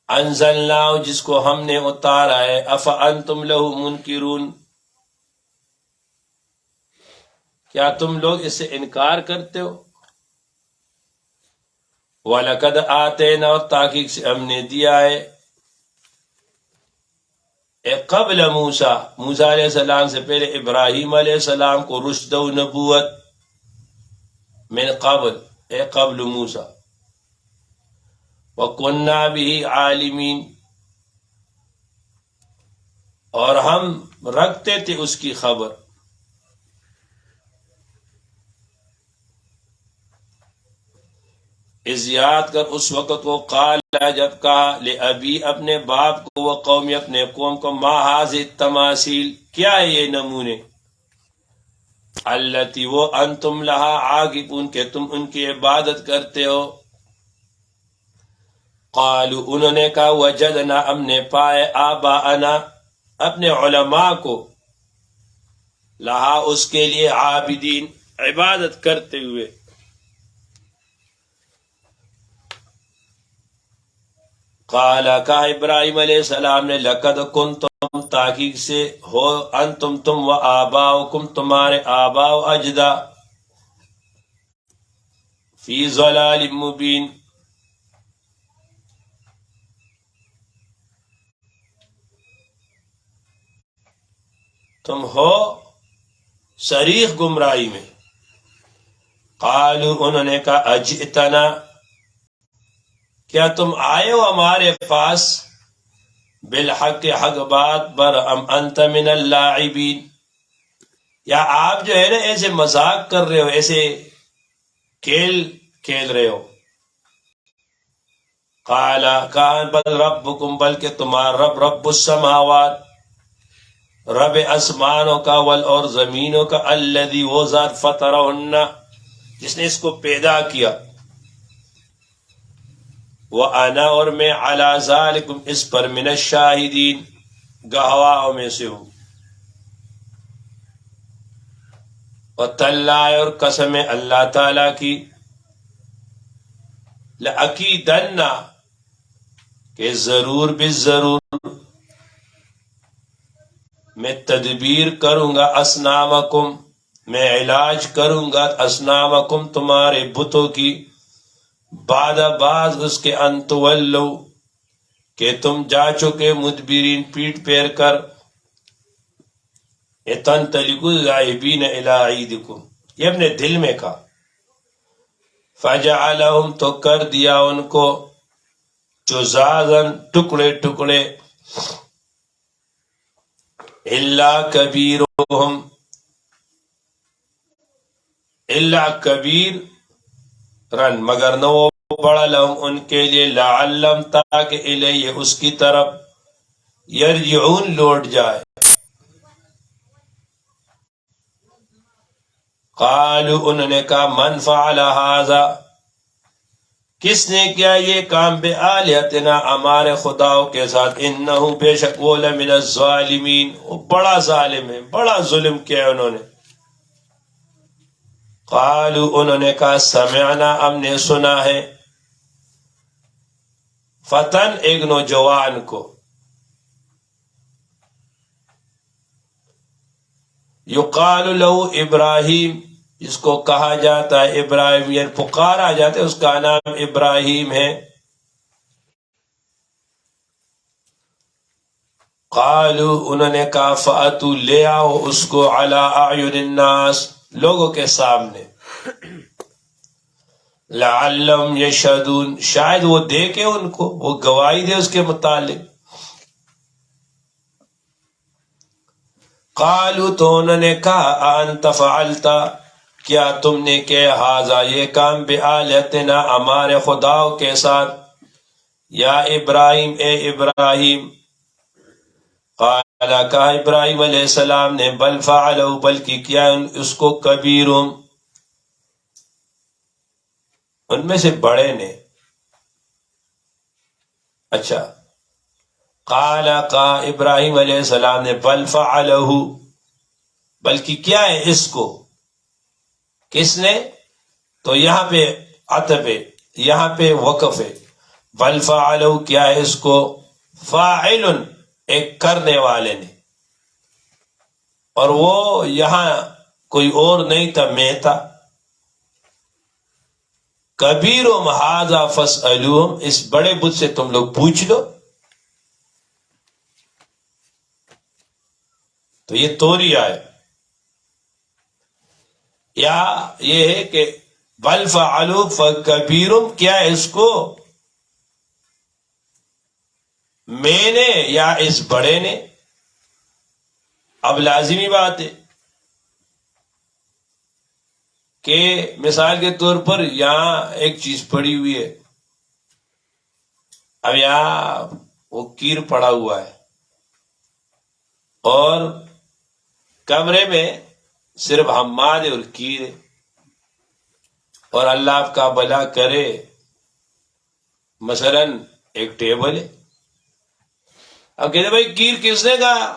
انزلنا جس کو ہم نے اتارا ہے افانتم لہ منکرون کیا تم لوگ اس سے انکار کرتے ہو وَلَقَدْ آتَيْنَا اور تحقیق سے ہم نے دیا ہے قبل موسیٰ علیہ السلام سے پہلے ابراہیم علیہ السلام کو رشد و نبوت من قبل موسیٰ وَكُنَّا بِهِ عَالِمِينَ اور ہم رکھتے تھے اس کی خبر اس یاد کر اس وقت وہ قال جب کہا لأبی اپنے باپ کو وہ قومی اپنے قوم کو ما هذه التماثیل کیا ہے یہ نمونے التی وہ انتم لہا عاکفون کہ تم ان کی عبادت کرتے ہو قالوا انہوں نے کہا وجدنا ہم نے پائے آباءنا اپنے علماء کو لہا اس کے لیے عابدین عبادت کرتے ہوئے قال کہا ابراہیم علیہ السلام نے لقد کنتم تحقیق سے ہو انتم تم و آباؤکم تمہارے آباء و اجداء فی ضلال مبین تم ہو صریح گمراہی میں قالوا انہوں نے کہا اجئتنا کیا تم آئے ہو ہمارے پاس بالحق حق بات پر ام انت من اللاعبین یا آپ جو ہے نا ایسے مذاق کر رہے ہو ایسے کھیل رہے ہو قال کہا بل ربکم بلکہ تمہارا رب السماوات رب آسمانوں کا اور زمینوں کا الذی وہ ذات فطرہن جس نے اس کو پیدا کیا وَأَنَا اور میں عَلَى ذَلِكُمْ اس پر من الشاہدین گواہوں میں سے ہوں وَتَاللَّهِ اور قسم اللہ تعالی کی لَأَكِيدَنَّ کہ ضرور بالضرور میں تدبیر کروں گا اصنامکم میں علاج کروں گا اصنامکم تمہارے بتوں کی بعد اس کے انتولو کہ تم جا چکے مدبرین پیٹ پھیر کر تنطلقوا ذاہبین الی عیدکم یہ اپنے دل میں کہا فجعلہم تو کر دیا ان کو جزازن ٹکڑے ٹکڑے الا کبیرہم الا کبیر رن مگر نہ وہ بڑا لہم ان کے لیے لعلم تاکہ الیہ اس کی طرف یرجعون لوٹ جائے قالوا انہوں نے کہا من فعل ھذا کس نے کیا یہ کام بآلہتنا ہمارے خداؤں کے ساتھ انہ بے شک وہ لمن الظالمین وہ بڑا ظالم ہے بڑا ظلم کیا ہے انہوں نے قالوا انہوں نے کہا سمعنا ہم نے سنا ہے فتن ایک نوجوان کو یقال لہو ابراہیم جس کو کہا جاتا ہے ابراہیم یعنی پکارا جاتا ہے اس کا نام ابراہیم ہے قالوا انہوں نے کہا فاتوا لے آؤ اس کو علی اعین الناس لوگوں کے سامنے لعلہم یشہدون شاید وہ دیکھے ان کو وہ گواہی دے اس کے متعلق قالوا تو انہوں نے کہا انت فعلتا کیا تم نے کہ حاضا یہ کام بآلہتنا ہمارے خداؤں کے ساتھ، یا ابراہیم اے ابراہیم، قال کہا ابراہیم علیہ السلام نے، بل فعلہ بلکہ کیا اس کو کبیرہم ان میں سے بڑے نے۔ اچھا، قال کہا ابراہیم علیہ السلام نے، بل فعلہ بلکہ کیا ہے اس کو، کس نے؟ تو یہاں پہ عطف ہے، یہاں پہ وقف ہے، بل فعلہ کیا ہے اس کو، فاعل ایک کرنے والے نے، اور وہ یہاں کوئی اور نہیں تھا، میں تھا۔ کبیرہم ھذا فاسألوہم، اس بڑے بت سے تم لوگ پوچھ لو۔ تو یہ توری آئے، یا یہ ہے کہ بل فعلوا فکبیرہم، کیا اس کو میں نے یا اس بڑے نے؟ اب لازمی بات ہے کہ مثال کے طور پر یہاں ایک چیز پڑی ہوئی ہے، اب یہاں وہ کیر پڑا ہوا ہے، اور کمرے میں صرف حماد ہے اور کیر ہے، اور اللہ آپ کا بھلا کرے مثلا ایک ٹیبل ہے۔ اب کہتے بھائی کیر کس نے کہا؟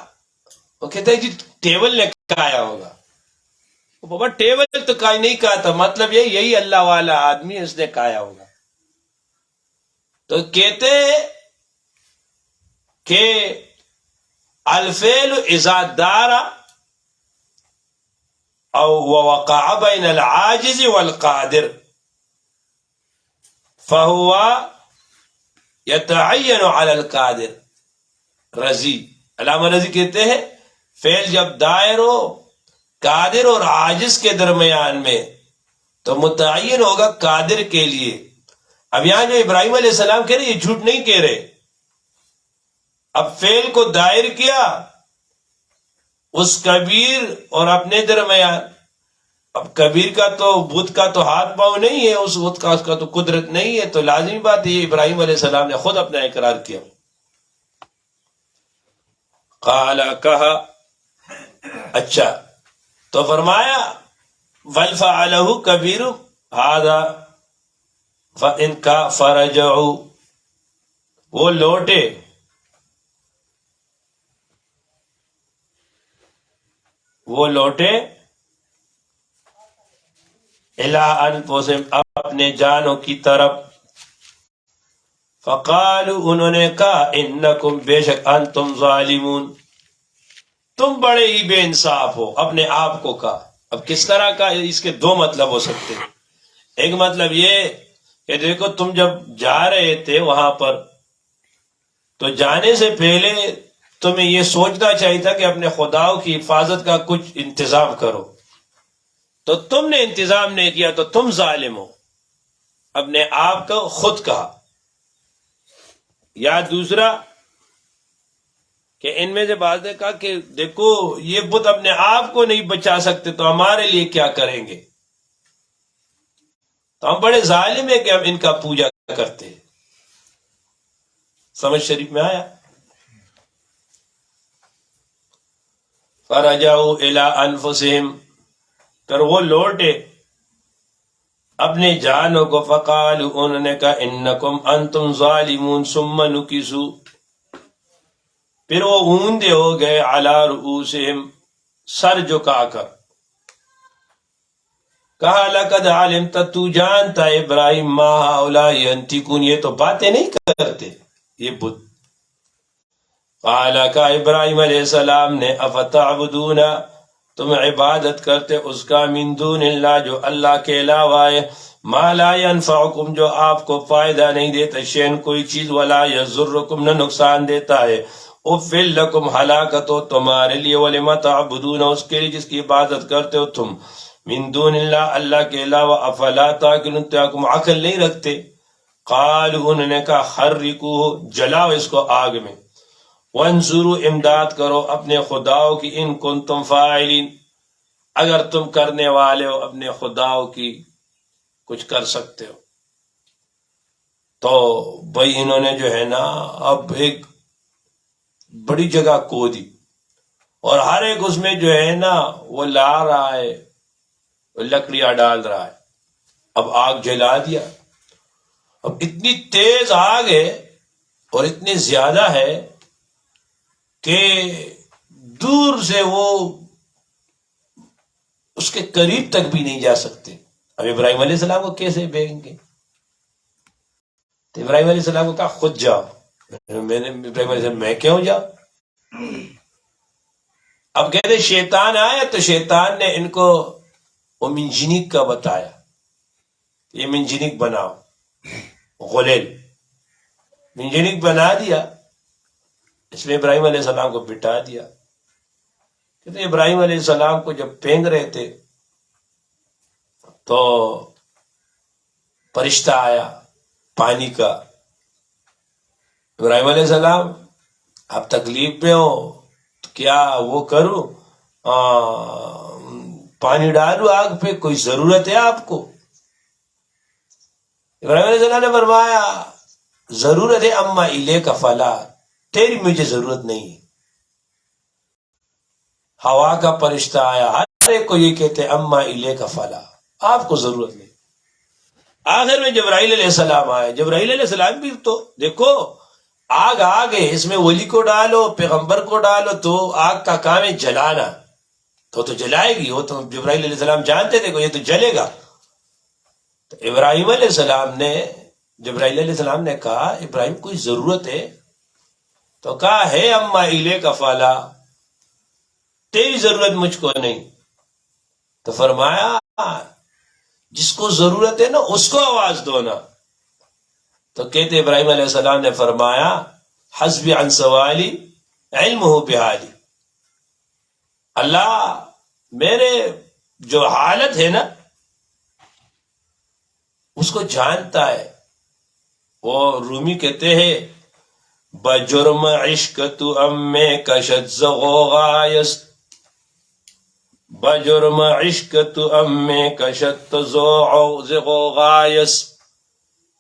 وہ کہتا ہے جی ٹیبل نے کہا ہوگا۔ بابا ٹیبل تو کہیں نہیں کہا تھا، مطلب یہی اللہ والا آدمی اس نے کہا ہوگا۔ تو کہتے کہ الفعل اذا دار او ووقع بین العاجز والقادر فهو يتعین علی القادر۔ رضی، علامہ رضی کہتے ہیں فعل جب دائر ہو قادر اور عاجز کے درمیان میں تو متعین ہوگا قادر کے لیے۔ اب یہاں جو ابراہیم علیہ السلام کہہ رہے یہ جھوٹ نہیں کہہ رہے، اب فعل کو دائر کیا اس کبیر اور اپنے درمیان۔ اب کبیر کا تو بت کا تو ہاتھ پاؤں نہیں ہے، اس بت کا اس کا تو قدرت نہیں ہے، تو لازمی بات یہ ابراہیم علیہ السلام نے خود اپنا اقرار کیا۔ قال کہا، اچھا تو فرمایا بل فعلہ کبیرہم ھذا فإن کا فرجعوا، وہ لوٹے، الی انفسہم، اپنے جانوں کی طرف، فقالوا، انہوں نے کہا، انکم، بے شک، انتم ظالمون، تم بڑے ہی بے انصاف ہو، اپنے آپ کو کہا۔ اب کس طرح کا، اس کے دو مطلب ہو سکتے ہیں۔ ایک مطلب یہ کہ دیکھو تم جب جا رہے تھے وہاں پر تو جانے سے پہلے تمہیں یہ سوچنا چاہیے تھا کہ اپنے خداؤں کی حفاظت کا کچھ انتظام کرو، تو تم نے انتظام نہیں کیا تو تم ظالم ہو، اپنے آپ کو خود کہا۔ یا دوسرا کہ ان میں سے بعض نے کہا کہ دیکھو یہ بت اپنے آپ کو نہیں بچا سکتے تو ہمارے لیے کیا کریں گے، تو ہم بڑے ظالم ہیں کہ ہم ان کا پوجا کرتے ہیں۔ سمجھ شریف میں آیا؟ فرجعوا الی انفسہم، پھر وہ لوٹے اپنے جانوں کو، فقالوا، انہوں نے کہا، انکم انتم ظالمون، ثم نکسوا، پھر وہ اوندے ہو گئے، علی رؤوسہم، سر جھکا کر۔ کہا لقد علمت، تو جانتا ہے ابراہیم، ما ہؤلاء ینطقون، یہ تو باتیں نہیں کرتے یہ بت۔ قال کا ابراہیم علیہ السلام نے، افتعبدون، تم عبادت کرتے اس کا، من دون اللہ، جو اللہ کے علاوہ ہے، ما لا ينفعکم، جو آپ کو فائدہ نہیں دیتا، شیئن کوئی چیز، ولا یضرکم، نہ نقصان دیتا ہے، افل لکم، ہلاکت ہو تمہارے لیے، ولم تعبدون، اس کے لیے جس کی عبادت کرتے ہو تم، من دون اللہ، اللہ کے علاوہ، افلا تعقلون، کیا تم عقل نہیں رکھتے؟ قالوا، انہوں نے کہا، حرقوہ، جلاؤ اس کو آگ میں، وانصروا، امداد کرو اپنے خداؤں کی، ان کنتم فاعلین، اگر تم کرنے والے ہو اپنے خداؤں کی کچھ کر سکتے ہو. تو بھائی انہوں نے جو ہے نا اب ایک بڑی جگہ کھودی اور ہر ایک اس میں جو ہے نا وہ لا رہا ہے، وہ لکڑیاں ڈال رہا ہے. اب آگ جلا دیا. اب اتنی تیز آگ ہے اور اتنی زیادہ ہے کہ دور سے وہ اس کے قریب تک بھی نہیں جا سکتے. اب ابراہیم علیہ السلام کو کیسے بھیجیں گے؟ تو ابراہیم علیہ السلام کو کہا خود جاؤ. ابراہیم علیہ السلام میں کیوں جاؤں؟ اب کہتے شیطان آیا تو شیطان نے ان کو وہ منجنیق کا بتایا، یہ منجنیق بناؤ، غلیل منجنیق بنا دیا. اس میں ابراہیم علیہ السلام کو بٹھا دیا. کہتے ابراہیم علیہ السلام کو جب پھینک رہے تھے تو فرشتہ آیا پانی کا. ابراہیم علیہ السلام آپ تکلیف میں ہو تو کیا وہ کروں، پانی ڈالو آگ پہ، کوئی ضرورت ہے آپ کو؟ ابراہیم علیہ السلام نے فرمایا ضرورت ہے اما الے کا فلا، تیری مجھے ضرورت نہیں ہے. ہوا کا فرشتہ آیا، ہر ایک کو یہ کہتے اما الے کا فلا، آپ کو ضرورت نہیں. آخر میں جبرائیل علیہ السلام آئے. جبرائیل علیہ السلام بھی تو دیکھو آگ آگے، اس میں ولی کو ڈالو، پیغمبر کو ڈالو، تو آگ کا کام ہے جلانا، تو جلائے گی. وہ تو جبرائیل علیہ السلام جانتے تھے کہ یہ تو جلے گا. تو ابراہیم علیہ السلام نے، جبرائیل علیہ السلام نے کہا ابراہیم کوئی ضرورت ہے؟ تو کہا ہے اما الے کا فلا، تیری ضرورت مجھ کو نہیں. تو فرمایا جس کو ضرورت ہے نا اس کو آواز دو نا. تو کہتے ابراہیم علیہ السلام نے فرمایا حسبی عن سوالی علمہ بحالی، اللہ میرے جو حالت ہے نا اس کو جانتا ہے. وہ رومی کہتے ہیں بجرم عشق تو امے کشت زغوغایس، بجرم عشق تو امے کشت زغوغایس،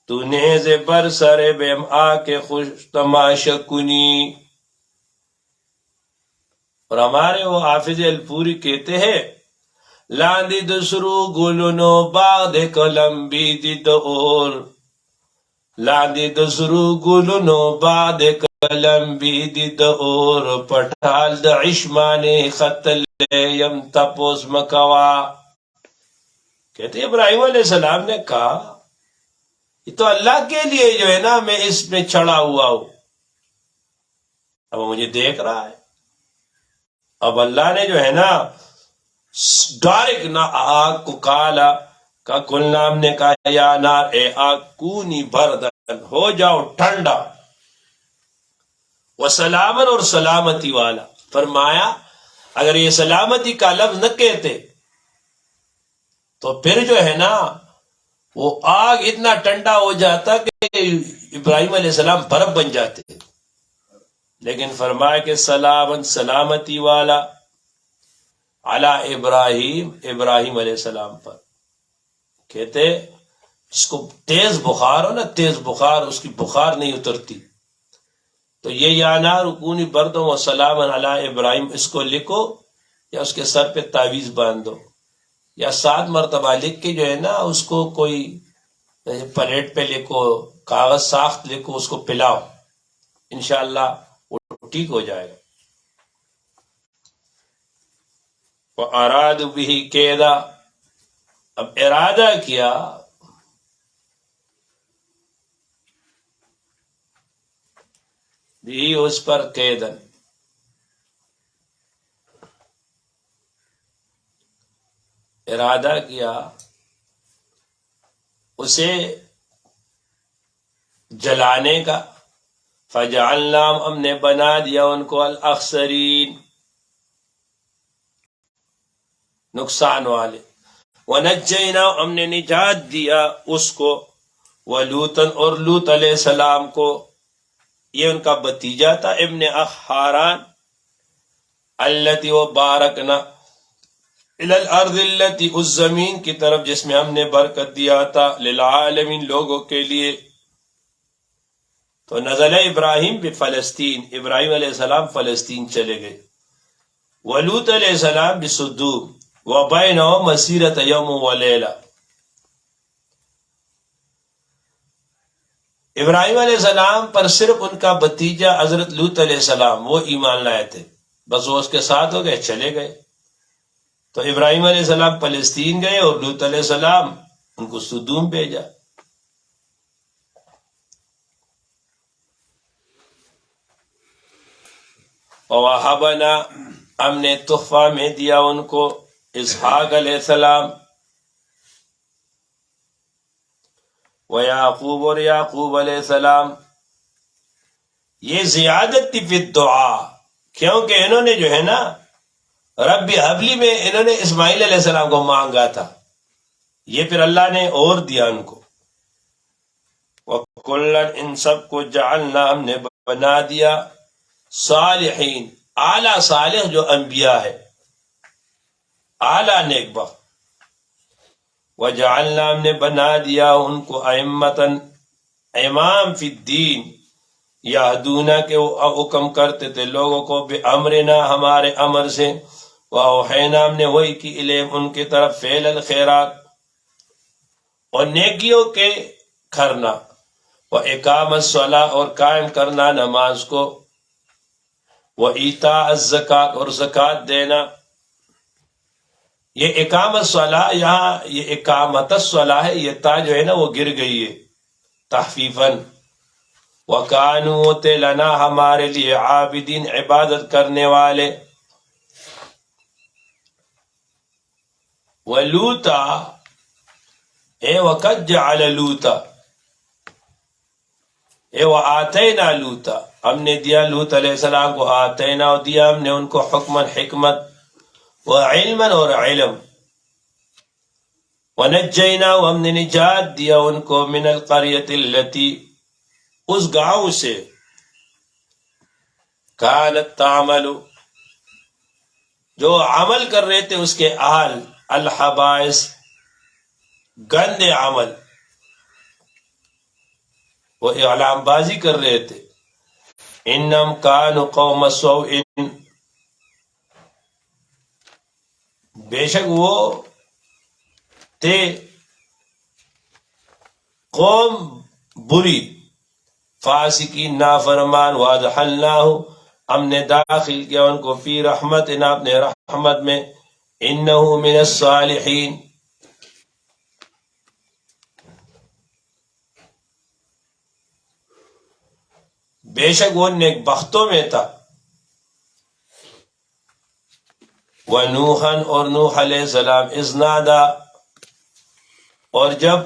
تو نیز بر سر بیم آ کے خوش تماشا کنی. اور ہمارے وہ حافظ الپوری کہتے ہیں لاندی دسرو گلنو باغ کلم بیدی دور، لاندی دسرو گلنو باغ کلم بیدی دور، پٹھال د عشمانی خطل یم تپوس مکوا. کہتے ابراہیم علیہ السلام نے کہا یہ تو اللہ کے لیے جو ہے نا میں اس میں چڑھا ہوا ہوں، اب مجھے دیکھ رہا ہے. اب اللہ نے جو ہے نا ڈائریکٹ نہ آگ کو کالا کا کل نام نے کہا یا نار اے آگ کونی بردن، ہو جاؤ ٹھنڈا، وسلامن اور سلامتی والا. فرمایا اگر یہ سلامتی کا لفظ نہ کہتے تو پھر جو ہے نا وہ آگ اتنا ٹھنڈا ہو جاتا کہ ابراہیم علیہ السلام برف بن جاتے. لیکن فرمایا کہ سلامن سلامتی والا علی ابراہیم، ابراہیم علیہ السلام پر. کہتے جس کو تیز بخار ہو نا، تیز بخار، اس کی بخار نہیں اترتی، تو یہ یا نار کونی بردوں و سلامن علی ابراہیم اس کو لکھو یا اس کے سر پہ تعویذ باندھ دو، یا 7 مرتبہ لکھ کے جو ہے نا اس کو کوئی پلیٹ پہ لکھو، کاغذ ساخت لکھو، اس کو پلاؤ، انشاءاللہ وہ ٹھیک ہو جائے گا. وَأَرَادُ بِهِ كَيْدًا، اب ارادہ کیا بھی اس پر قیدن، ارادہ کیا اسے جلانے کا. فَجَعَلْنَاهُمْ ہم نے بنا دیا ان کو الاخسرین، نقصان والے. وَنَجَّيْنَاهُ ہم نے نجات دیا اس کو، وَلُوطًا اور لوط علیہ السلام کو، یہ ان کا بھتیجا تھا ابن اخ ہاران، التی و بارکنا الی الارض التی، اس زمین کی طرف جس میں ہم نے برکت دیا تھا، للعالمین، لوگوں کے لیے. تو نزل ابراہیم بفلسطین، ابراہیم علیہ السلام فلسطین چلے گئے. ولوط علیہ السلام بصدوم، وبینہم مسیرۃ یوم ولیلہ. ابراہیم علیہ السلام پر صرف ان کا بھتیجا حضرت لوط علیہ السلام وہ ایمان لائے تھے، بس وہ اس کے ساتھ ہو گئے، چلے گئے. تو ابراہیم علیہ السلام فلسطین گئے اور لوط علیہ السلام ان کو صدوم بھیجا. وَوَهَبْنَا، ہم نے تحفہ میں دیا ان کو اسحاق علیہ السلام، وَيَعْقُوبَ، اور یعقوب علیہ السلام. یہ زیادت تھی فی الدعا، کیونکہ انہوں نے جو ہے نا رب حبلی میں انہوں نے اسماعیل علیہ السلام کو مانگا تھا، یہ پھر اللہ نے اور دیا ان کو. وَكُلًّا، ان سب کو جعلنا، ہم نے بنا دیا صالحین، اعلیٰ صالح جو انبیاء ہے، اعلیٰ نیک بخت. وجعلنا، ہم نے بنا دیا ان کو ائمتاً، امام فی الدین، یہدون، کے وہ حکم کرتے تھے لوگوں کو بامرنا، ہمارے امر سے. واوحینا، ہم نے وحی کی الیہم، ان کی طرف، فعل الخیرات، اور نیکیوں کے کرنا. واقام الصلاۃ، اور قائم کرنا نماز کو. وایتاء الزکوٰۃ، اور زکوٰۃ دینا. یہ اقام الصلاۃ، یہاں یہ اقامت الصلاۃ ہے، یہ تا جو ہے نا وہ گر گئی ہے تخفیفاً. وَكَانُوا، تے لنا، ہمارے لیے، عابدین، عبادت کرنے والے. وَلُوطًا، اے وَقَدْ جَعَلَ لُوطًا، اے وَآتَيْنَا لُوطًا، ہم نے دیا لوط علیہ السلام کو، آتینا، اور دیا ہم نے ان کو، حکماً، حکمت، وعلماً، اور علم. ونجینا، ہم نے نجات دیا ان کو، من القریۃ التی، اس گاؤں سے، کانت تعمل، جو عمل کر رہے تھے اس کے اہل، الحبائس، گندے عمل، وہ اعلام بازی کر رہے تھے. انہم کانوا قوم سوء، بے شک وہ تھے قوم بری، فاسقین، نافرمان. وادخلناہ، ہم نے داخل کیا ان کو، فی رحمتنا، اپنے رحمت میں. انہ من الصالحین، بے شک وہ نیک بختوں میں تھا. ونوحا، اور نوح علیہ السلام، اذ نادا، اور جب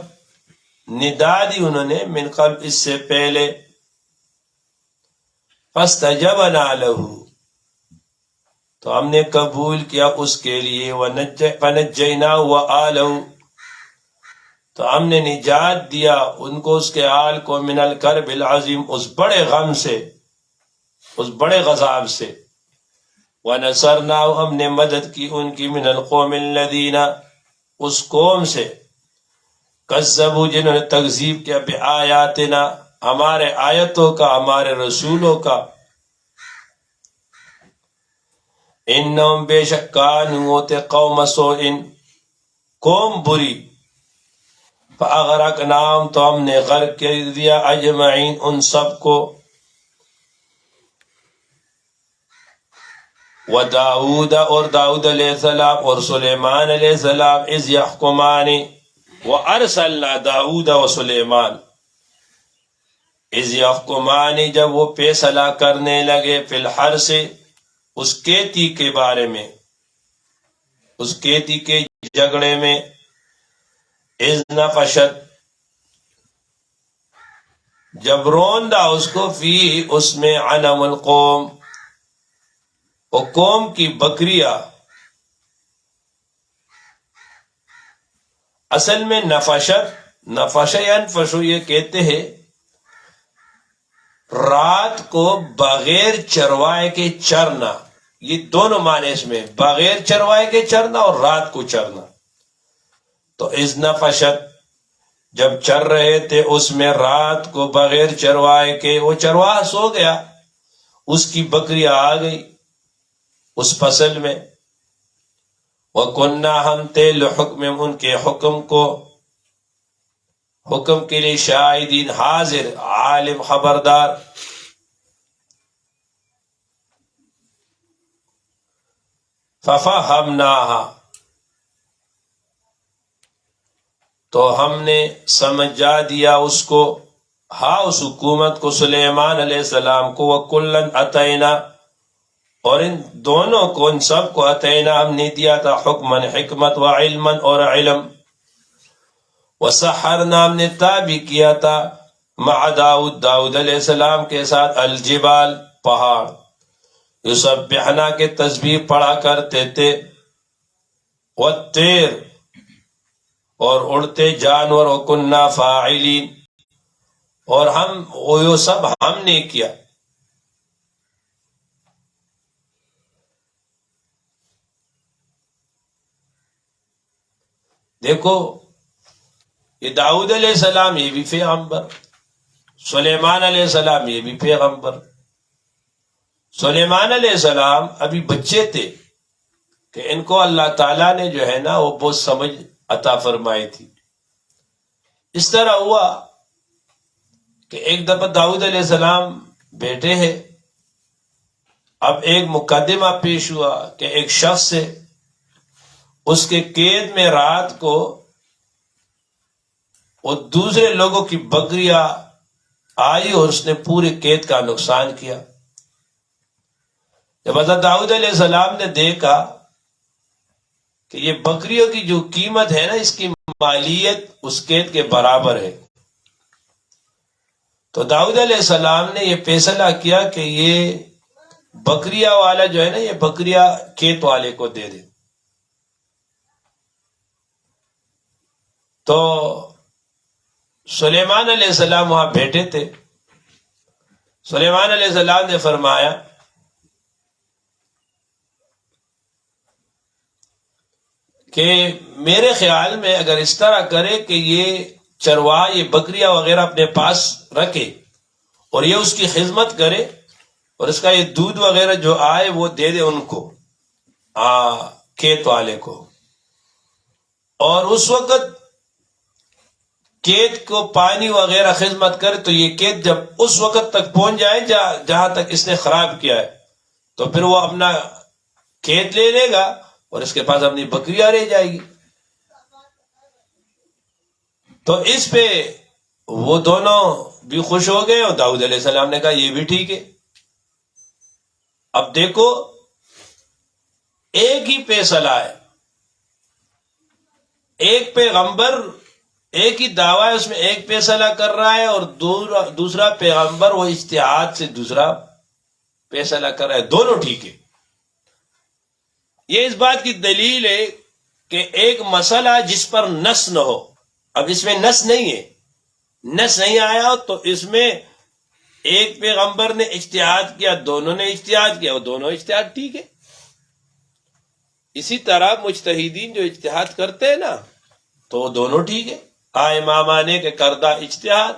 ندا دی انہوں نے، من قبل، اس سے پہلے. فاستجبنا لہ، تو ہم نے قبول کیا اس کے لیے. فنجیناہ وآلہ، تو ہم نے نجات دیا ان کو، اس کے آل کو، من الکرب العظیم، اس بڑے غم سے، اس بڑے غضب سے. ونصرناہ، ہم نے مدد کی ان کی، من القوم الذین، اس قوم سے، کذبوا، جنہوں نے تکذیب کیا، بآیاتنا، ہمارے آیتوں کا، ہمارے رسولوں کا. انہم، بے شک، کانوا، ہوتے، قوم سوء، قوم بری. فاغرقناہم، تو ہم نے غرق کر دیا، اجمعین، ان سب کو. وداؤد، اور داؤد علیہ السلام، اور سلیمان علیہ السلام، اذ یحکمان، وارسلنا داؤد وسلیمان، اذ یحکمان، جب وہ فیصلہ کرنے لگے، فی الحرث، اس کھیتی کے بارے میں، اس کھیتی کے جھگڑے میں. اذ نفشت، جب روندا اس کو، فی، اس میں، عنم القوم، وہ قوم کی بکریاں. اصل میں نفشت، نفش ینفش، یہ کہتے ہیں رات کو بغیر چروائے کے چرنا. یہ دونوں معنی اس میں، بغیر چروائے کے چرنا اور رات کو چرنا. تو اذ نفشت، جب چر رہے تھے اس میں رات کو بغیر چروائے کے، وہ چرواہ سو گیا، اس کی بکریاں آ گئی اس فصل میں. وَكُنَّا، ہم تھے، لحکم، ان کے حکم کو، حکم کے لیے شاہدین، حاضر، عالم، خبردار. فَفَهَمْنَاهَا، تو ہم نے سمجھا دیا اس کو، ہاں اس حکومت کو، سلیمان علیہ السلام کو. وَكُلًّا أَتَيْنَا، اور ان دونوں کو، ان سب کو، اتینا، ہم نے دیا تھا، حکمن، حکمت، وعلمن، اور علم. وسحرنا، ہم نے تابع کیا تھا، مع داؤد، داؤد علیہ السلام کے ساتھ، الجبال، پہاڑ، یسبحنا، کے تسبیح پڑھا کرتے تھے، والطیر، اور اڑتے جانور، وکننا فاعلین، اور ہم، وہ سب ہم نے کیا. دیکھو یہ داؤد علیہ السلام یہ بھی پیغمبر، سلیمان علیہ السلام یہ بھی پیغمبر. سلیمان علیہ السلام ابھی بچے تھے کہ ان کو اللہ تعالیٰ نے جو ہے نا وہ بہت سمجھ عطا فرمائی تھی. اس طرح ہوا کہ ایک دفعہ داؤد علیہ السلام بیٹے ہیں، اب ایک مقدمہ پیش ہوا کہ ایک شخص سے اس کے قید میں رات کو وہ دوسرے لوگوں کی بکریاں آئی اور اس نے پورے قید کا نقصان کیا. جب حضرت داؤد علیہ السلام نے دیکھا کہ یہ بکریوں کی جو قیمت ہے نا، اس کی مالیت اس قید کے برابر ہے، تو داؤد علیہ السلام نے یہ فیصلہ کیا کہ یہ بکریاں والا جو ہے نا، یہ بکریاں قید والے کو دے دے. تو سلیمان علیہ السلام وہاں بیٹھے تھے. سلیمان علیہ السلام نے فرمایا کہ میرے خیال میں اگر اس طرح کرے کہ یہ چرواہ یہ بکریاں وغیرہ اپنے پاس رکھے اور یہ اس کی خدمت کرے اور اس کا یہ دودھ وغیرہ جو آئے وہ دے دے ان کو، کھیت والے کو، اور اس وقت کھیت کو پانی وغیرہ خدمت کرے، تو یہ کھیت جب اس وقت تک پہنچ جائے جہاں تک اس نے خراب کیا ہے، تو پھر وہ اپنا کھیت لے لے گا اور اس کے پاس اپنی بکریاں رہ جائے گی. تو اس پہ وہ دونوں بھی خوش ہو گئے اور داؤد علیہ السلام نے کہا یہ بھی ٹھیک ہے. اب دیکھو ایک ہی فیصلہ ہے، ایک پیغمبر ایک ہی دعویٰ ہے، اس میں ایک فیصلہ کر رہا ہے، اور دوسرا پیغمبر وہ اجتہاد سے دوسرا فیصلہ کر رہا ہے، دونوں ٹھیک ہے. یہ اس بات کی دلیل ہے کہ ایک مسئلہ جس پر نص نہ ہو، اب اس میں نص نہیں ہے، نص نہیں آیا تو اس میں ایک پیغمبر نے اجتہاد کیا، دونوں نے اجتہاد کیا، وہ دونوں اجتہاد ٹھیک ہے. اسی طرح مجتہدین جو اجتہاد کرتے ہیں نا تو وہ دونوں ٹھیک ہے. امامانے کے کردہ اجتہاد،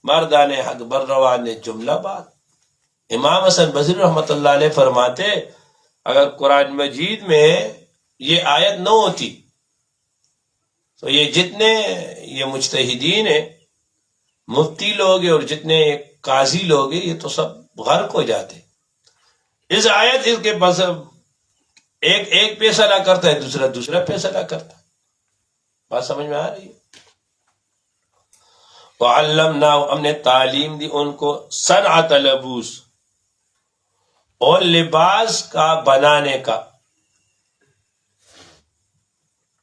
مردان حق بر روان جملہ بات. امام حسن بصری رحمۃ اللہ علیہ فرماتے اگر قرآن مجید میں یہ آیت نہ ہوتی تو یہ جتنے یہ مجتہدین ہیں، مفتی لوگ ہیں اور جتنے قاضی لوگ ہیں، یہ تو سب غرق ہو جاتے. اس آیت اس کے بس ایک فیصلہ کرتا ہے، دوسرا فیصلہ کرتا ہے. بات سمجھ میں آ رہی ہے؟ وَعَلَّمْنَاهُ، ہم نے تعلیم دی ان کو، صنعۃ لبوس، اور لباس کا بنانے کا،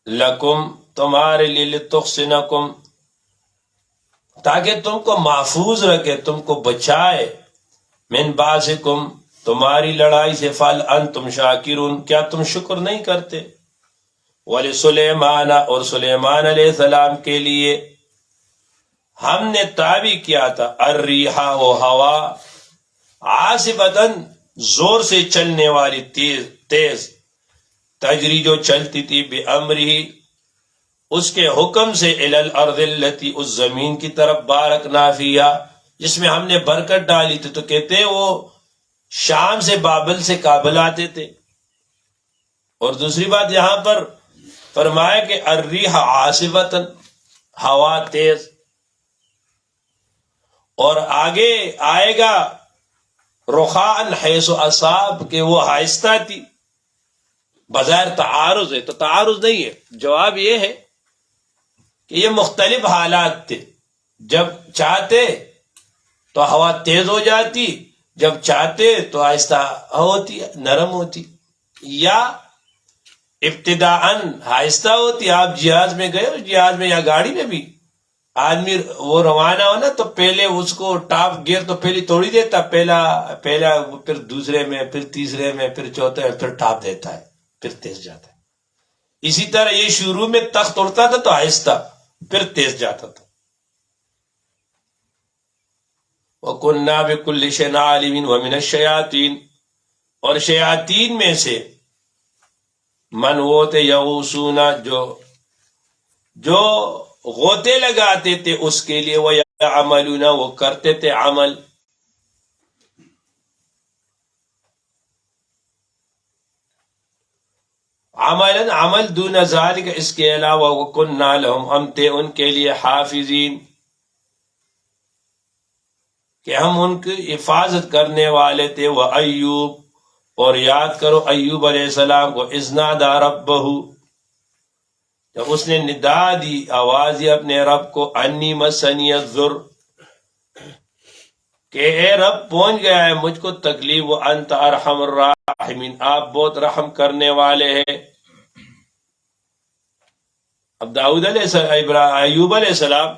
لکم، تمہارے لیے، لتحصنکم، تاکہ تم کو محفوظ رکھے، تم کو بچائے، من باسکم، تمہاری لڑائی سے، فل انتم شاکرون، کیا تم شکر نہیں کرتے. وَلِسُلَيْمَانَ، اور سلیمان علیہ السلام کے لیے ہم نے تابع کیا تھا، الریحہ، وہ ہوا، عاصفۃً، زور سے چلنے والی تیز تجری جو چلتی تھی بِأَمْرِهِ اس کے حکم سے الی الارض التی اس زمین کی طرف بارکنا فیہا جس میں ہم نے برکت ڈالی تھی. تو کہتے ہیں وہ شام سے بابل سے کابل آتے تھے. اور دوسری بات یہاں پر فرمایا کہ الریح عاصفۃ ہوا تیز. اور آگے آئے گا رخاء حیث اصاب کہ وہ آہستہ تھی. بظاہر تعارض ہے تو تعارض نہیں ہے. جواب یہ ہے کہ یہ مختلف حالات تھے. جب چاہتے تو ہوا تیز ہو جاتی، جب چاہتے تو آہستہ ہوتی نرم ہوتی، یا ابتداءً آہستہ ہوتی. آپ جہاز میں گئے، جہاز میں یا گاڑی میں بھی آدمی وہ روانہ ہو نا تو پہلے اس کو ٹاپ گیئر تو پہلے توڑ ہی دیتا، پہلا پھر دوسرے میں، پھر تیسرے میں، پھر چوتھے میں، پھر ٹاپ دیتا ہے، پھر تیز جاتا ہے. اسی طرح یہ شروع میں تخت اڑتا تھا تو آہستہ، پھر تیز جاتا تھا. وَكُنَّا بِكُلِّ شَيْءٍ عَالِمِينَ وَمِنَ الشَّيَاطِينِ اور شیاطین میں سے من وہ تھے یغوسون جو غوطے لگاتے تھے اس کے لیے، وہ یعملون وہ کرتے تھے عمل. عمل دون ذالک اس کے علاوہ، وَكُنَّا لَهُمْ ہم تھے ان کے لیے حافظین کہ ہم ان کی حفاظت کرنے والے تھے. وہ ایوب اور یاد کرو ایوب علیہ السلام کو، اذ نادى ربہ جب اس نے ندا دی، آواز دی اپنے رب کو، انی مسنی الضر کہ اے رب پہنچ گیا ہے مجھ کو تکلیف، وانت ارحم الراحمین آپ بہت رحم کرنے والے ہیں. اب داؤد ایوب علیہ السلام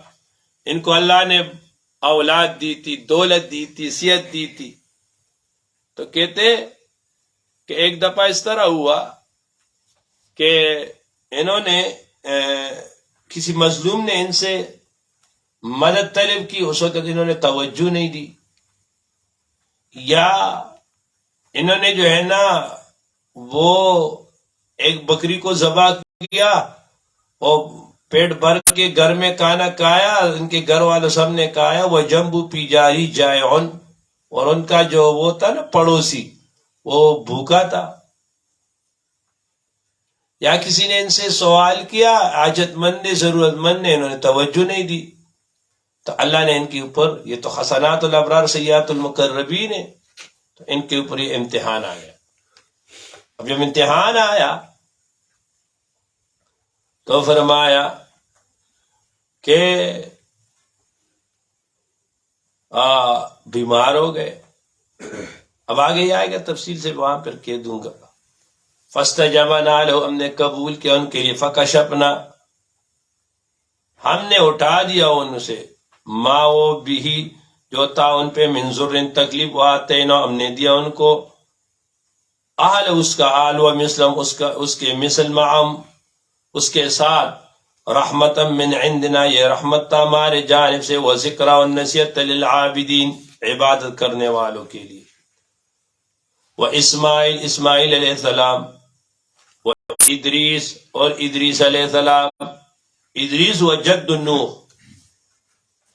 ان کو اللہ نے اولاد دی تھی، دولت دی تھی، صحت دی تھی. تو کہتے کہ ایک دفعہ اس طرح ہوا کہ انہوں نے کسی مظلوم نے ان سے مدد طلب کی، اس وقت انہوں نے توجہ نہیں دی، یا انہوں نے جو ہے نا وہ ایک بکری کو ذبح کیا اور پیٹ بھر کے گھر میں کھانا کھایا، ان کے گھر والوں سب نے کھایا. وہ جمبو پی جاری جائعن اور ان کا جو وہ تھا نا پڑوسی وہ بھوکا تھا. یا کسی نے ان سے سوال کیا، حاجت مند نے، ضرورت مند نے، انہوں نے توجہ نہیں دی. تو اللہ نے ان کے اوپر، یہ تو حسنات الابرار سیئات المقربین ہے، تو ان کے اوپر یہ امتحان آ گیا. اب جب امتحان آیا تو فرمایا کہ بیمار ہو گئے. اب آگے یہ آئے گا تفصیل سے، وہاں پر کہہ دوں گا. فاستجبنا له ہم نے قبول کیا ان کے لیے، فکشفنا ہم نے اٹھا دیا ان سے، ما وہ بھی جو تھا ان پہ، من ضر تکلیف، وآتینا ہم نے دیا ان کو اہل اس کا، آل و مسلم اس کے مثل، معم اس کے ساتھ، رحمتا من عندنا یہ رحمت تھا ہمارے جانب سے، وہ ذکر و نصیحت للعابدین عبادت کرنے والوں کے لیے. وہ اسماعیل علیہ السلام، وہ ادریس اور ادریس علیہ السلام. ادریس و جد النوح.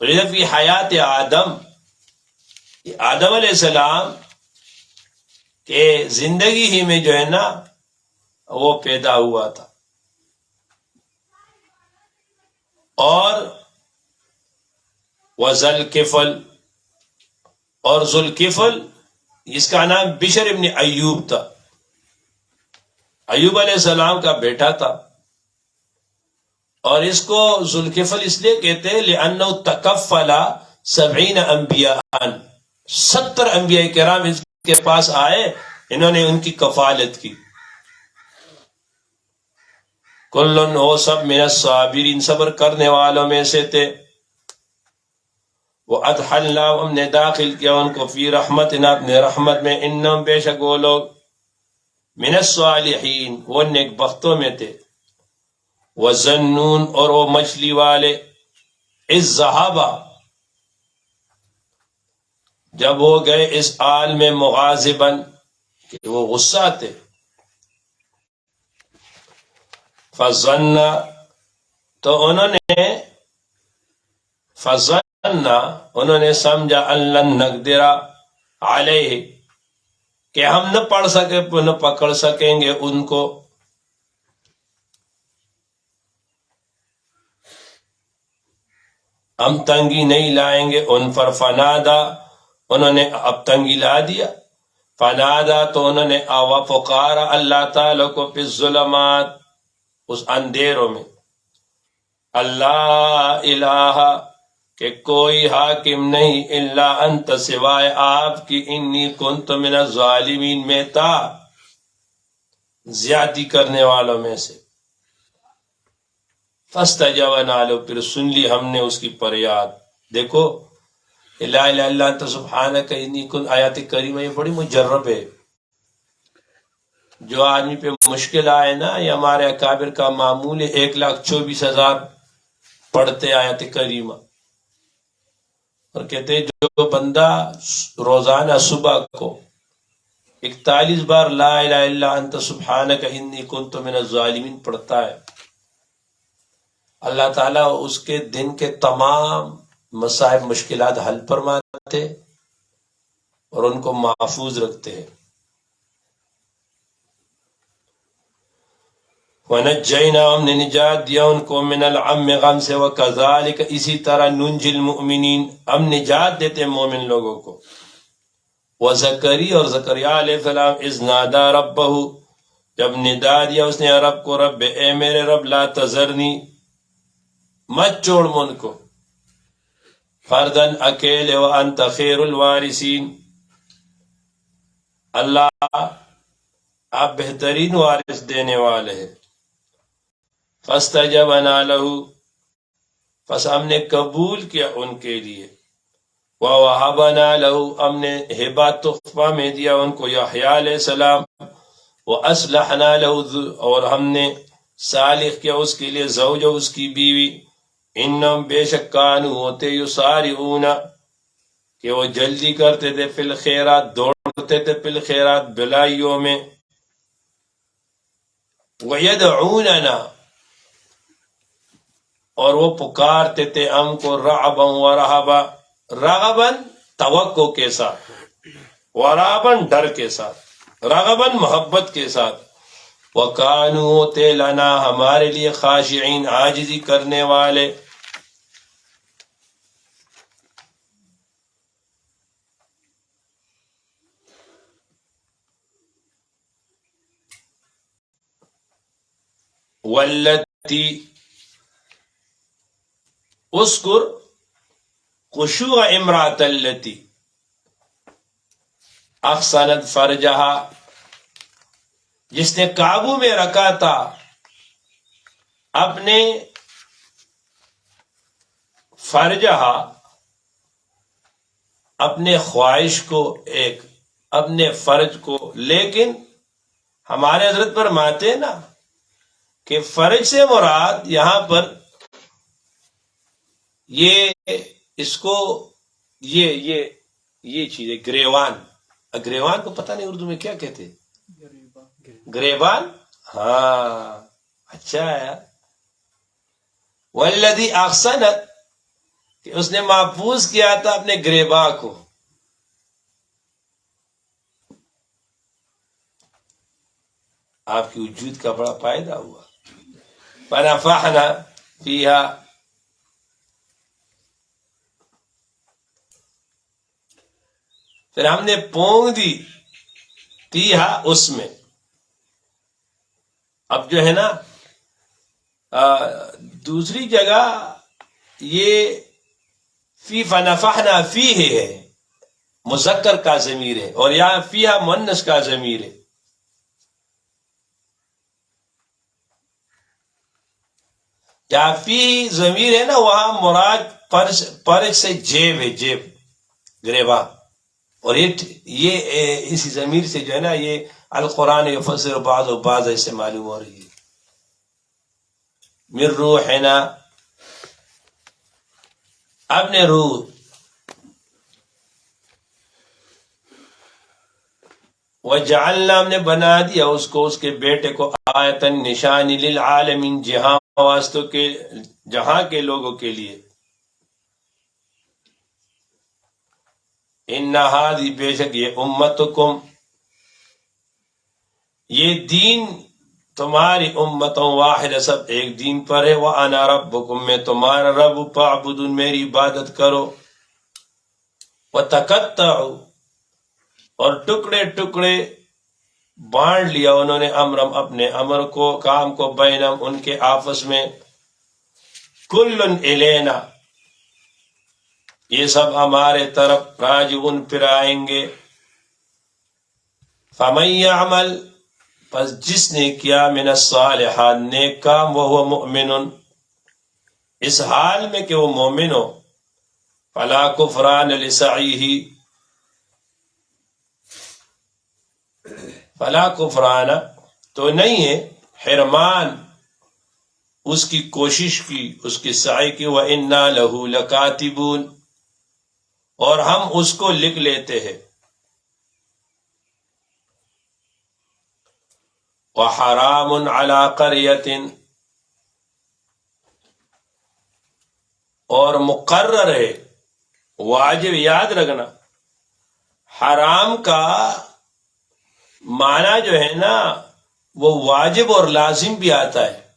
فی حیات آدم آدم علیہ السلام کے زندگی ہی میں جو ہے نا وہ پیدا ہوا تھا. اور وذوالکفل اور ذوالکفل اس کا نام بشر ابن ایوب تھا. ایوب علیہ السلام کا بیٹا تھا. اور اس کو ذوالکفل اس لیے کہتے ہیں لأنہ تکفل 70 انبیاء 70 انبیاء کرام اس کے پاس آئے، انہوں نے ان کی کفالت کی. کلن ہو سب من الصابرین صبر کرنے والوں میں سے تھے. وَأَدْخَلْنَا ہم نے داخل کیا ان کو فی رحمتنا اپنے رحمت میں، انہم بے شک وہ لوگ من الصالحین وہ نیک بختوں میں تھے. وَظَنُّونَ اور وہ مچھلی والے، اِذ ذَهَبَ جب وہ گئے اس حال میں مغاضباً کہ وہ غصہ تھے، فظن تو انہوں نے سمجھا ان لن نقدر علیہ کہ ہم نہ پکڑ سکیں گے ان کو، ہم تنگی نہیں لائیں گے ان پر، فنادا انہوں نے اب تنگی لا دیا، فنادا تو انہوں نے آوا پکارا اللہ تعالیٰ کو فی الظلمات اس اندھیروں میں، اللہ الہ کہ کوئی حاکم نہیں الا انت سوائے آپ کی، انی کنت من الظالمین میں تھا زیادتی کرنے والوں میں سے، فاستجبنا له پھر سن لی ہم نے اس کی فریاد۔ دیکھو لا الہ الا انت سبحانک انی کنت، آیات کریمہ یہ بڑی مجرب ہے، جو آدمی پہ مشکل آئے نا، یہ ہمارے اکابر کا معمول ہے، 1,24,000 پڑھتے آیت کریمہ، اور کہتے ہیں جو بندہ روزانہ صبح کو 41 بار لا الہ الا انت سبحانک انی کنت من الظالمین پڑھتا ہے، اللہ تعالیٰ اس کے دن کے تمام مصائب مشکلات حل فرماتے اور ان کو محفوظ رکھتے ہیں۔ وَنَجَّيْنَا ہم نے نجات دیا ان کو من العم غم سے، وَكَذَلِكَ اسی طرح ننجی المؤمنین ہم نجات دیتے مومن لوگوں کو۔ وَزَكَرِيَّا اور زکریا علیہ السلام اذ نادا ربہ جب ندا دیا اس نے رب کو، رب اے میرے رب لا تذرنی مت چھوڑ من کو، فردن اکیلے، وانت خیر الوارثین اللہ آپ بہترین وارث دینے والے ہیں۔ فاستجبنا له پس ہم نے قبول کیا ان کے لیے، ووہبنا له ہم نے ہبہ تحفہ میں دیا ان کو یحییٰ علیہ السلام، واصلحنا له اور ہم نے صالح کیا اس کے لیے زوجہ اس کی بیوی، انہم بے شک کانوا ہوتے یسارعون کہ وہ جلدی کرتے تھے، فی الخیرات دوڑتے تھے، فی الخیرات بلائیوں میں، ویدعوننا اور وہ پکارتے تھے ہم کو، رعبا ورہبا، رغبا توقع کے ساتھ، ورہبا ڈر کے ساتھ، رغبا محبت کے ساتھ، وَكَانُوا ہوتے لنا ہمارے لیے خاشعین عاجزی کرنے والے۔ والتی اذکر خشوع امرأة التی احسنت فرجہا جس نے قابو میں رکھا تھا اپنے فرجہا اپنے خواہش کو، ایک اپنے فرج کو، لیکن ہمارے حضرت فرماتے نا کہ فرج سے مراد یہاں پر یہ اس کو یہ چیز ہے گریوان، گریوان کو پتہ نہیں اردو میں کیا کہتے، گریبان، ہاں اچھا ہے، والذی احسنت کہ اس نے محفوظ کیا تھا اپنے گریباں کو، آپ کی وجود کا بڑا فائدہ ہوا، فنفخنا فیہا پھر ہم نے پونگ دی، فیہا اس میں، اب جو ہے نا دوسری جگہ یہ فی فنفخنا فیہ ہے مذکر کا ضمیر ہے، اور یہاں فیہا مؤنث کا ضمیر ہے، جہاں فی ضمیر ہے نا وہاں مراد پرج سے جیب ہے، جیب گریباں، اور یہ اسی ضمیر سے جو ہے نا یہ القرآن یفسر بعض و بعض ایسے معلوم ہو رہی ہے، من روحنا اپنے روح، وجعلنا ہم نے بنا دیا اس کو اس کے بیٹے کو آیتن نشانی للعالمین جہاں کے لوگوں کے لیے ان ہذی بے شک یہ امتکم یہ دین تمہاری امتوں واحد سب ایک دین پر ہے وانا ربکم میں تمہارا رب فاعبدون میری عبادت کرو وتقطعوا اور ٹکڑے ٹکڑے بانٹ لیا انہوں نے امرم اپنے امر کو کام کو بینم ان کے آپس میں کل الینا یہ سب ہمارے طرف راجعون پھر آئیں گے فمن یعمل پس جس نے کیا من الصالحات نیک کام وہو مؤمن اس حال میں کہ وہ مومن ہو فلا کفران لسعیہ فلا کفران تو نہیں ہے حرمان اس کی کوشش کی اس کی سعی کی وَإِنَّا لَهُ لَكَاتِبُونَ اور ہم اس کو لکھ لیتے ہیں وَحَرَامٌ عَلَى قَرْيَةٍ اور مقرر ہے واجب یاد رکھنا حرام کا معنی جو ہے نا وہ واجب اور لازم بھی آتا ہے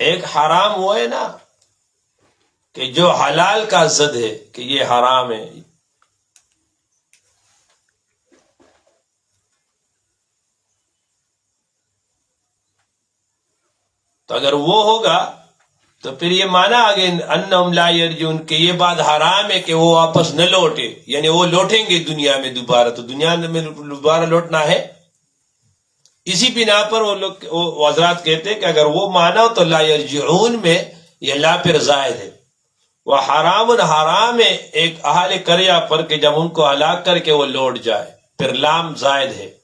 ایک حرام وہ ہے نا کہ جو حلال کا ضد ہے کہ یہ حرام ہے تو اگر وہ ہوگا تو پھر یہ مانا آگے انہم لا یرجون کہ یہ بات حرام ہے کہ وہ واپس نہ لوٹے یعنی وہ لوٹیں گے دنیا میں دوبارہ تو دنیا میں دوبارہ لوٹنا ہے اسی بنا پر وہ لوگ وہ حضرات کہتے ہیں کہ اگر وہ مانا ہو تو لا یرجعون میں یہ لا پھر زائد ہے وہ حرام حرام ہے ایک اہل قریہ پر کہ جب ان کو ہلاک کر کے وہ لوٹ جائے پھر لام زائد ہے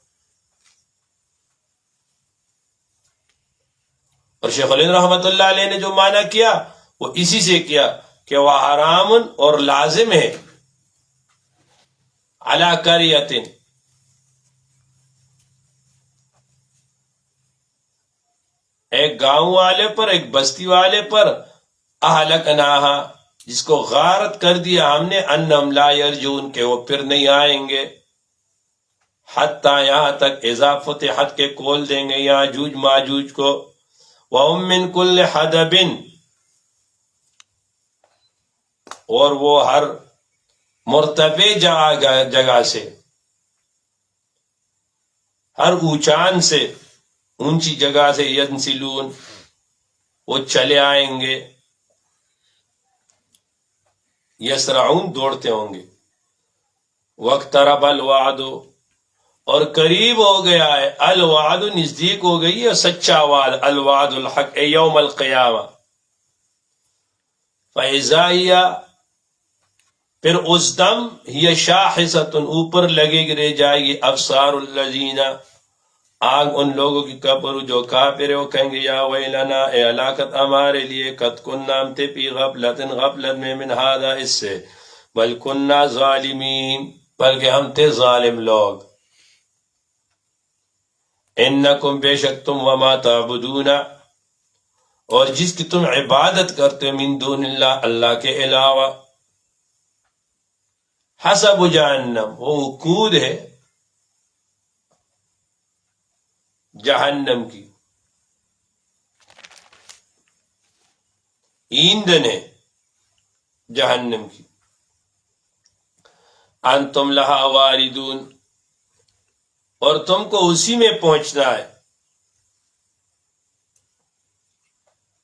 اور شیخ علی رحمۃ اللہ علیہ نے جو معنی کیا وہ اسی سے کیا کہ وہ حرام اور لازم ہے علی قریۃ ایک گاؤں والے پر ایک بستی والے پر اہلکناہا جس کو غارت کر دیا ہم نے انہم لا یرجون کہ وہ پھر نہیں آئیں گے حتی یہاں تک اذا فتحت کے کھول دیں گے یاجوج ماجوج کو وَهُم مِّن كُلِّ حَدَبٍ اور وہ ہر مرتفع جگہ سے ہر اونچان سے اونچی جگہ سے ینسلون وہ چلے آئیں گے یسرعون دوڑتے ہوں گے وَاقْتَرَبَ الْوَعْدُ اور قریب ہو گیا ہے الوعد نزدیک ہو گئی ہے سچا وعد الوعد الحق یوم القیامہ فَإِذَا هِيَ پھر اس دم ہی شاخصۃ اوپر لگے گی رہ جائے گی ابصار الذین آنکھ ان لوگوں کی کفر جو کافر ہے وہ کہیں گے یا ویلنا اے ہلاکت ہمارے لیے قد کننا ہم تھے فی غفلت غفلت میں من ہذا اس سے بل کننا ظالمین بلکہ ہم تھے ظالم لوگ انکم بے شک تم وما تعبدون اور جس کی تم عبادت کرتے من دون اللہ اللہ کے علاوہ حسب جہنم وہ وقود ہے جہنم کی ایندھن ہے جہنم کی انتم لہا واردون اور تم کو اسی میں پہنچنا ہے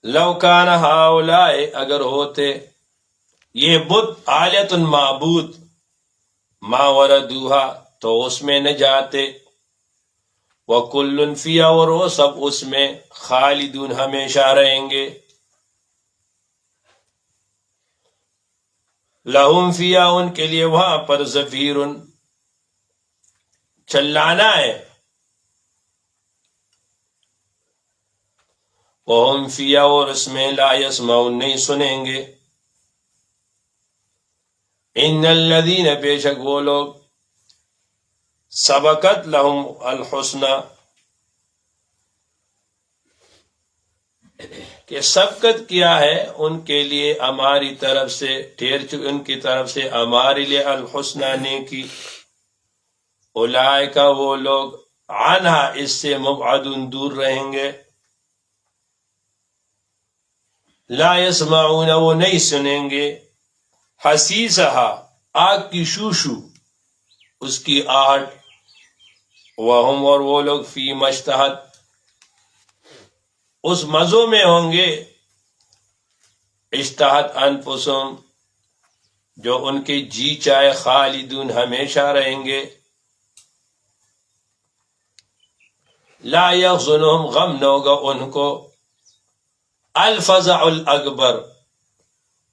لو کان ہؤلاء اگر ہوتے یہ بت آلیۃ معبود ما وردوہا تو اس میں نہ جاتے وَكُلٌّ فِيهَا اور وہ سب اس میں خالدون ہمیشہ رہیں گے لہم فِيهَا ان کے لیے وہاں پر زفیر چلانا ہے وَهُمْ فِيهَا اور اس میں لا يسمعون نہیں سنیں گے ان الذین بے شک وہ لوگ سبقت لہم الحسنى کہ سبقت کیا ہے ان کے لیے ہماری طرف سے، ان کی طرف سے ہمارے لیے الحسنى نیکی، اولئک وہ لوگ عنہا اس سے مبعدون دور رہیں گے، لا یسمعون وہ نہیں سنیں گے، حسیسہا آگ کی شوشو اس کی آہٹ، وہم اور وہ لوگ فی مشتہت اس مزوں میں ہوں گے، اشتہت انفسہم جو ان کے جی چاہے، خالدون ہمیشہ رہیں گے، لا یحزنہم غم نہ ہوگا ان کو، الفزع الاکبر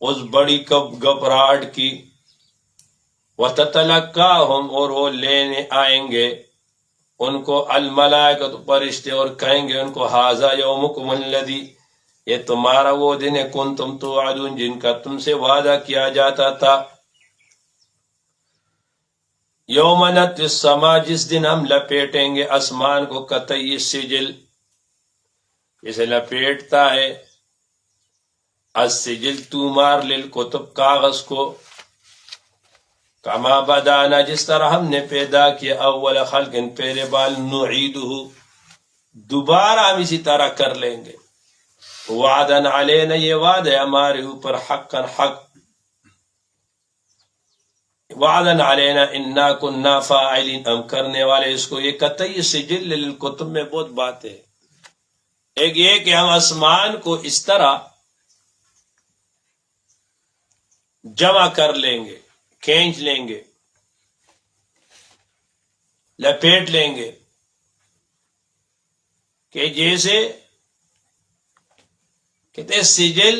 اس بڑی گھبراہٹ کی، وتتلقاہم اور وہ لینے آئیں گے ان کو الملائکۃ فرشتے اور کہیں گے ان کو ھذا یومکم الذی یہ تمہارا وہ دن ہے کنتم توعدون جن کا تم سے وعدہ کیا جاتا تھا، یوم نطوی السماء جس دن ہم لپیٹیں گے آسمان کو، کطی السجل جسے لپیٹتا ہے، السجل تومار للکتب کاغذ کو، کما بدانا جس طرح ہم نے پیدا کیا، اول خلق پہلے بال، نعیدہ دوبارہ ہم اسی طرح کر لیں گے، وعدن علینا یہ وعدہ ہے ہمارے اوپر، حقا حق، وعدن علینا انا کننا فاعلین ہم کرنے والے اس کو۔ یہ قطعی سجل للکتب میں بہت بات ہے، ایک یہ کہ ہم آسمان کو اس طرح جمع کر لیں گے، کھینچ لیں گے، لپیٹ لیں گے، کہ جیسے کہتے ہیں سجل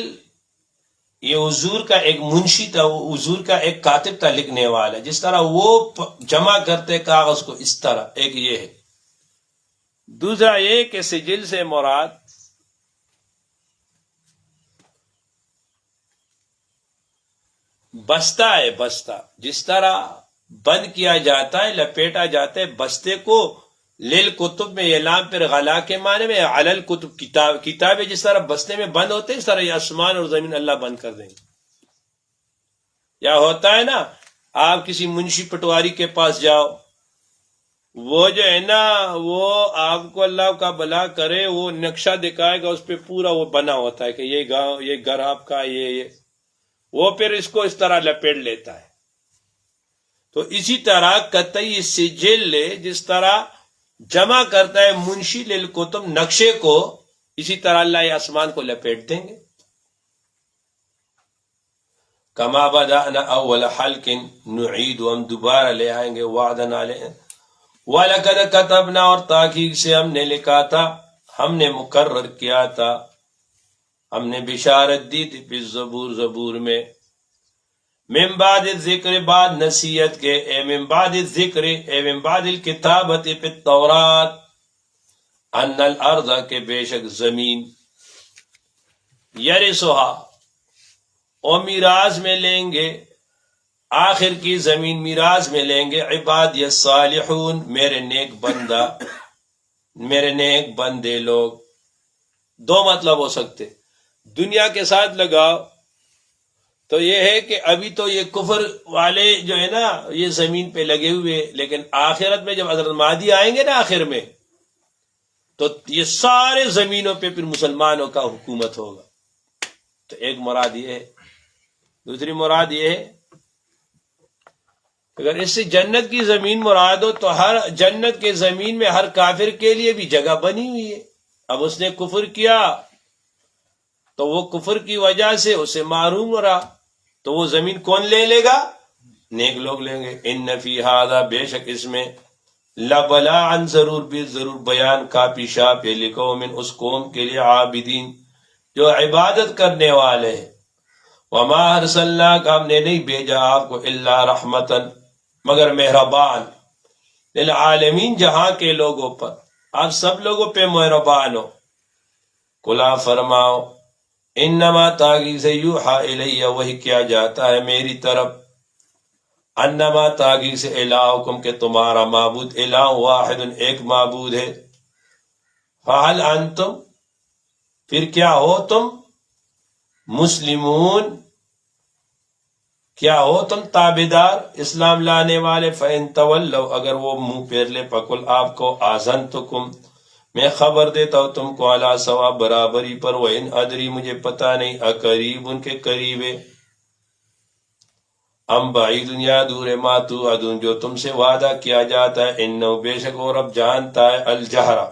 یہ حضور کا ایک منشی تھا، وہ حضور کا ایک کاتب تھا لکھنے والا، جس طرح وہ جمع کرتے کاغذ کو اس طرح، ایک یہ ہے۔ دوسرا یہ کہ سجل سے مراد بستہ ہے، بستہ جس طرح بند کیا جاتا ہے، لپیٹا جاتا ہے بستے کو، للکتب میں یہ لام پر غلا کے معنی میں، علی الکتب کتابیں جس طرح بستے میں بند ہوتے ہیں اس طرح یہ آسمان اور زمین اللہ بند کر دیں گے۔ یا ہوتا ہے نا آپ کسی منشی پٹواری کے پاس جاؤ، وہ جو ہے نا وہ آپ کو اللہ کا بھلا کرے وہ نقشہ دکھائے گا، اس پہ پورا وہ بنا ہوتا ہے کہ یہ گاؤں، یہ گھر آپ کا، یہ وہ پھر اس کو اس طرح لپیٹ لیتا ہے۔ تو اسی طرح قطعی سجل جس طرح جمع کرتا ہے منشی للکتب نقشے کو، اسی طرح اللہ یہ آسمان کو لپیٹ دیں گے۔ کما بدأنا اول خلق نعید ہم دوبارہ لے آئیں گے، وعدن علینا وَلَقَدْ كَتَبْنَا اور تحقیق سے ہم نے لکھا تھا، ہم نے مقرر کیا تھا، ہم نے بشارت دی تھی پھر زبور میں، من بعد الذکر بعد نصیحت کے، اے من بعد الذکر اے من بعد الکتابت فی التورات، ان الارض کے بے شک زمین، یرثھا او میراث میں لیں گے، آخر کی زمین میراث میں لیں گے، عبادی الصالحون میرے نیک بندہ، میرے نیک بندے لوگ۔ دو مطلب ہو سکتے، دنیا کے ساتھ لگاؤ تو یہ ہے کہ ابھی تو یہ کفر والے جو ہے نا یہ زمین پہ لگے ہوئے، لیکن آخرت میں جب حضرت مہدی آئیں گے نا آخر میں تو یہ سارے زمینوں پہ پھر مسلمانوں کا حکومت ہوگا۔ تو ایک مراد یہ ہے، دوسری مراد یہ ہے اگر اس سے جنت کی زمین مراد ہو تو ہر جنت کے زمین میں ہر کافر کے لیے بھی جگہ بنی ہوئی ہے۔ اب اس نے کفر کیا تو وہ کفر کی وجہ سے اسے محروم ہو رہا، تو وہ زمین کون لے لے گا؟ نیک لوگ لیں گے۔ ان فی ھذا بے شک اس میں، لبلاء ضرور بھی ضرور بیان کافی شاپ ہے، لقوم اس قوم کے لیے، عابدین جو عبادت کرنے والے ہیں۔ وما ارسلناک ہم نے نہیں بھیجا آپ کو الا رحمتن مگر مہربان، للعالمین جہاں کے لوگوں پر، آپ سب لوگوں پہ مہربان ہو۔ کلا فرماؤ انما تحقیق سے یوحا الیہ وہی کیا جاتا ہے میری طرف، انما تاغی سے الہکم کہ تمہارا معبود الہ واحد ایک معبود ہے. فہل انتم پھر کیا ہو تم مسلمون کیا ہو تم تابعدار اسلام لانے والے. فَإِن تَوَلَّوْا اگر وہ منہ پھیر لے پکل آپ کو آذَنْتُکم میں خبر دیتا ہوں تم کو علی سوا برابری پر. وَإِنْ أَدْرِي مجھے پتہ نہیں اقریب ان کے قریب ہے ام بعید یا دور ما توعدون جو تم سے وعدہ کیا جاتا ہے. انہ بے شک وہ رب جانتا ہے الجہرہ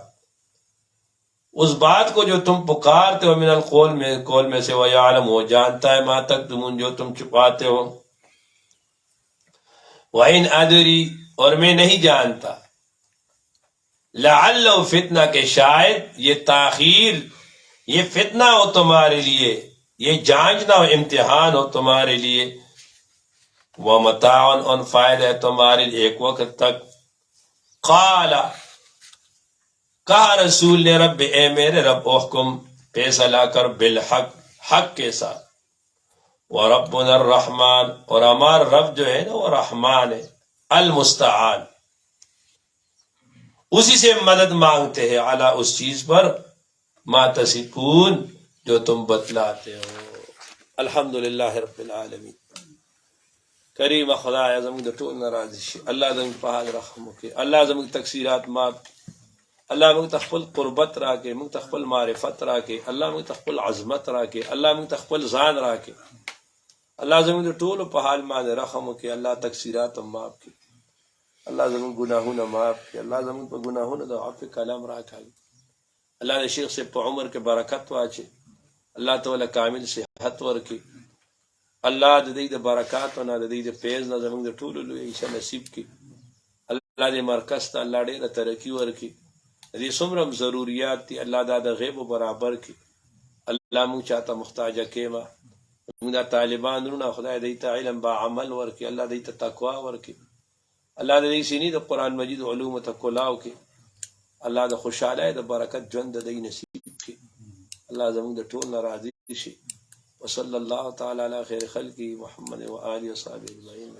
اس بات کو جو تم پکارتے ہو من قول میں سے ویعلم وہ جانتا ہے ما تکتمون جو تم چھپاتے ہو. وَإِنْ أَدْرِي اور میں نہیں جانتا لعلہ فتنہ کہ شاید یہ تاخیر یہ فتنہ ہو تمہارے لیے یہ جانچنا ہو امتحان ہو تمہارے لیے. وَمَتَاعٌ اور فائدہ ہے تمہارے لیے ایک وقت تک. قال کہا رسول نے رب اے میرے رب احکم فیصلہ کر بالحق حق کے ساتھ. وَرَبُّنَا الرحمن اور ہمارا رب جو ہے نا وہ رحمان ہے المستعان اسی سے مدد مانگتے ہیں علی اس چیز پر ما تصفون جو تم بتلاتے ہو. الحمدللہ رب العالمین. کریم خدا زمین د ټول ناراضي شي الله زمین په حال رحم وکړي. الله زمین تقصیرات معاف. الله موږ ته خپل قربت راکړي موږ ته خپل معرفت راکړي. الله موږ ته خپل عظمت راکړي. الله موږ ته خپل ځان راکړي. الله زمین د ټول په حال باندې رحم وکړي. الله تقصیرات معاف کړي. الله زمین گناهونه معاف کړي. الله زمین په گناهونو د عفو کلام راکړي. الله د شیخ سے په عمر کې برکت واچي. الله تعالی کامل صحت ورکړي. اللہ د دې د برکات او د دې د فیض نه زموږ د ټولو لوی عیسی نصیب کړي. الله دې مرکز ته الله ډېره ترقي ورکړي. دې څومره ضروریات دي الله دا د غیب برابر کړي. الله موږ چاته محتاجه کېما موږ دا طالبان ورونه خدای دې ته علم با عمل ورکړي. الله دې ته تقوا ورکړي. الله دې سینې د قرآن مجید علوم ته کلاو کړي. الله د خوشحاله د برکت ژوند دې نصیب کړي. الله زموږ د ټول نه راضي شي. وصلی اللہ تعالی علی خیر خلقی محمد و آلہ و صحبہ اجمعین.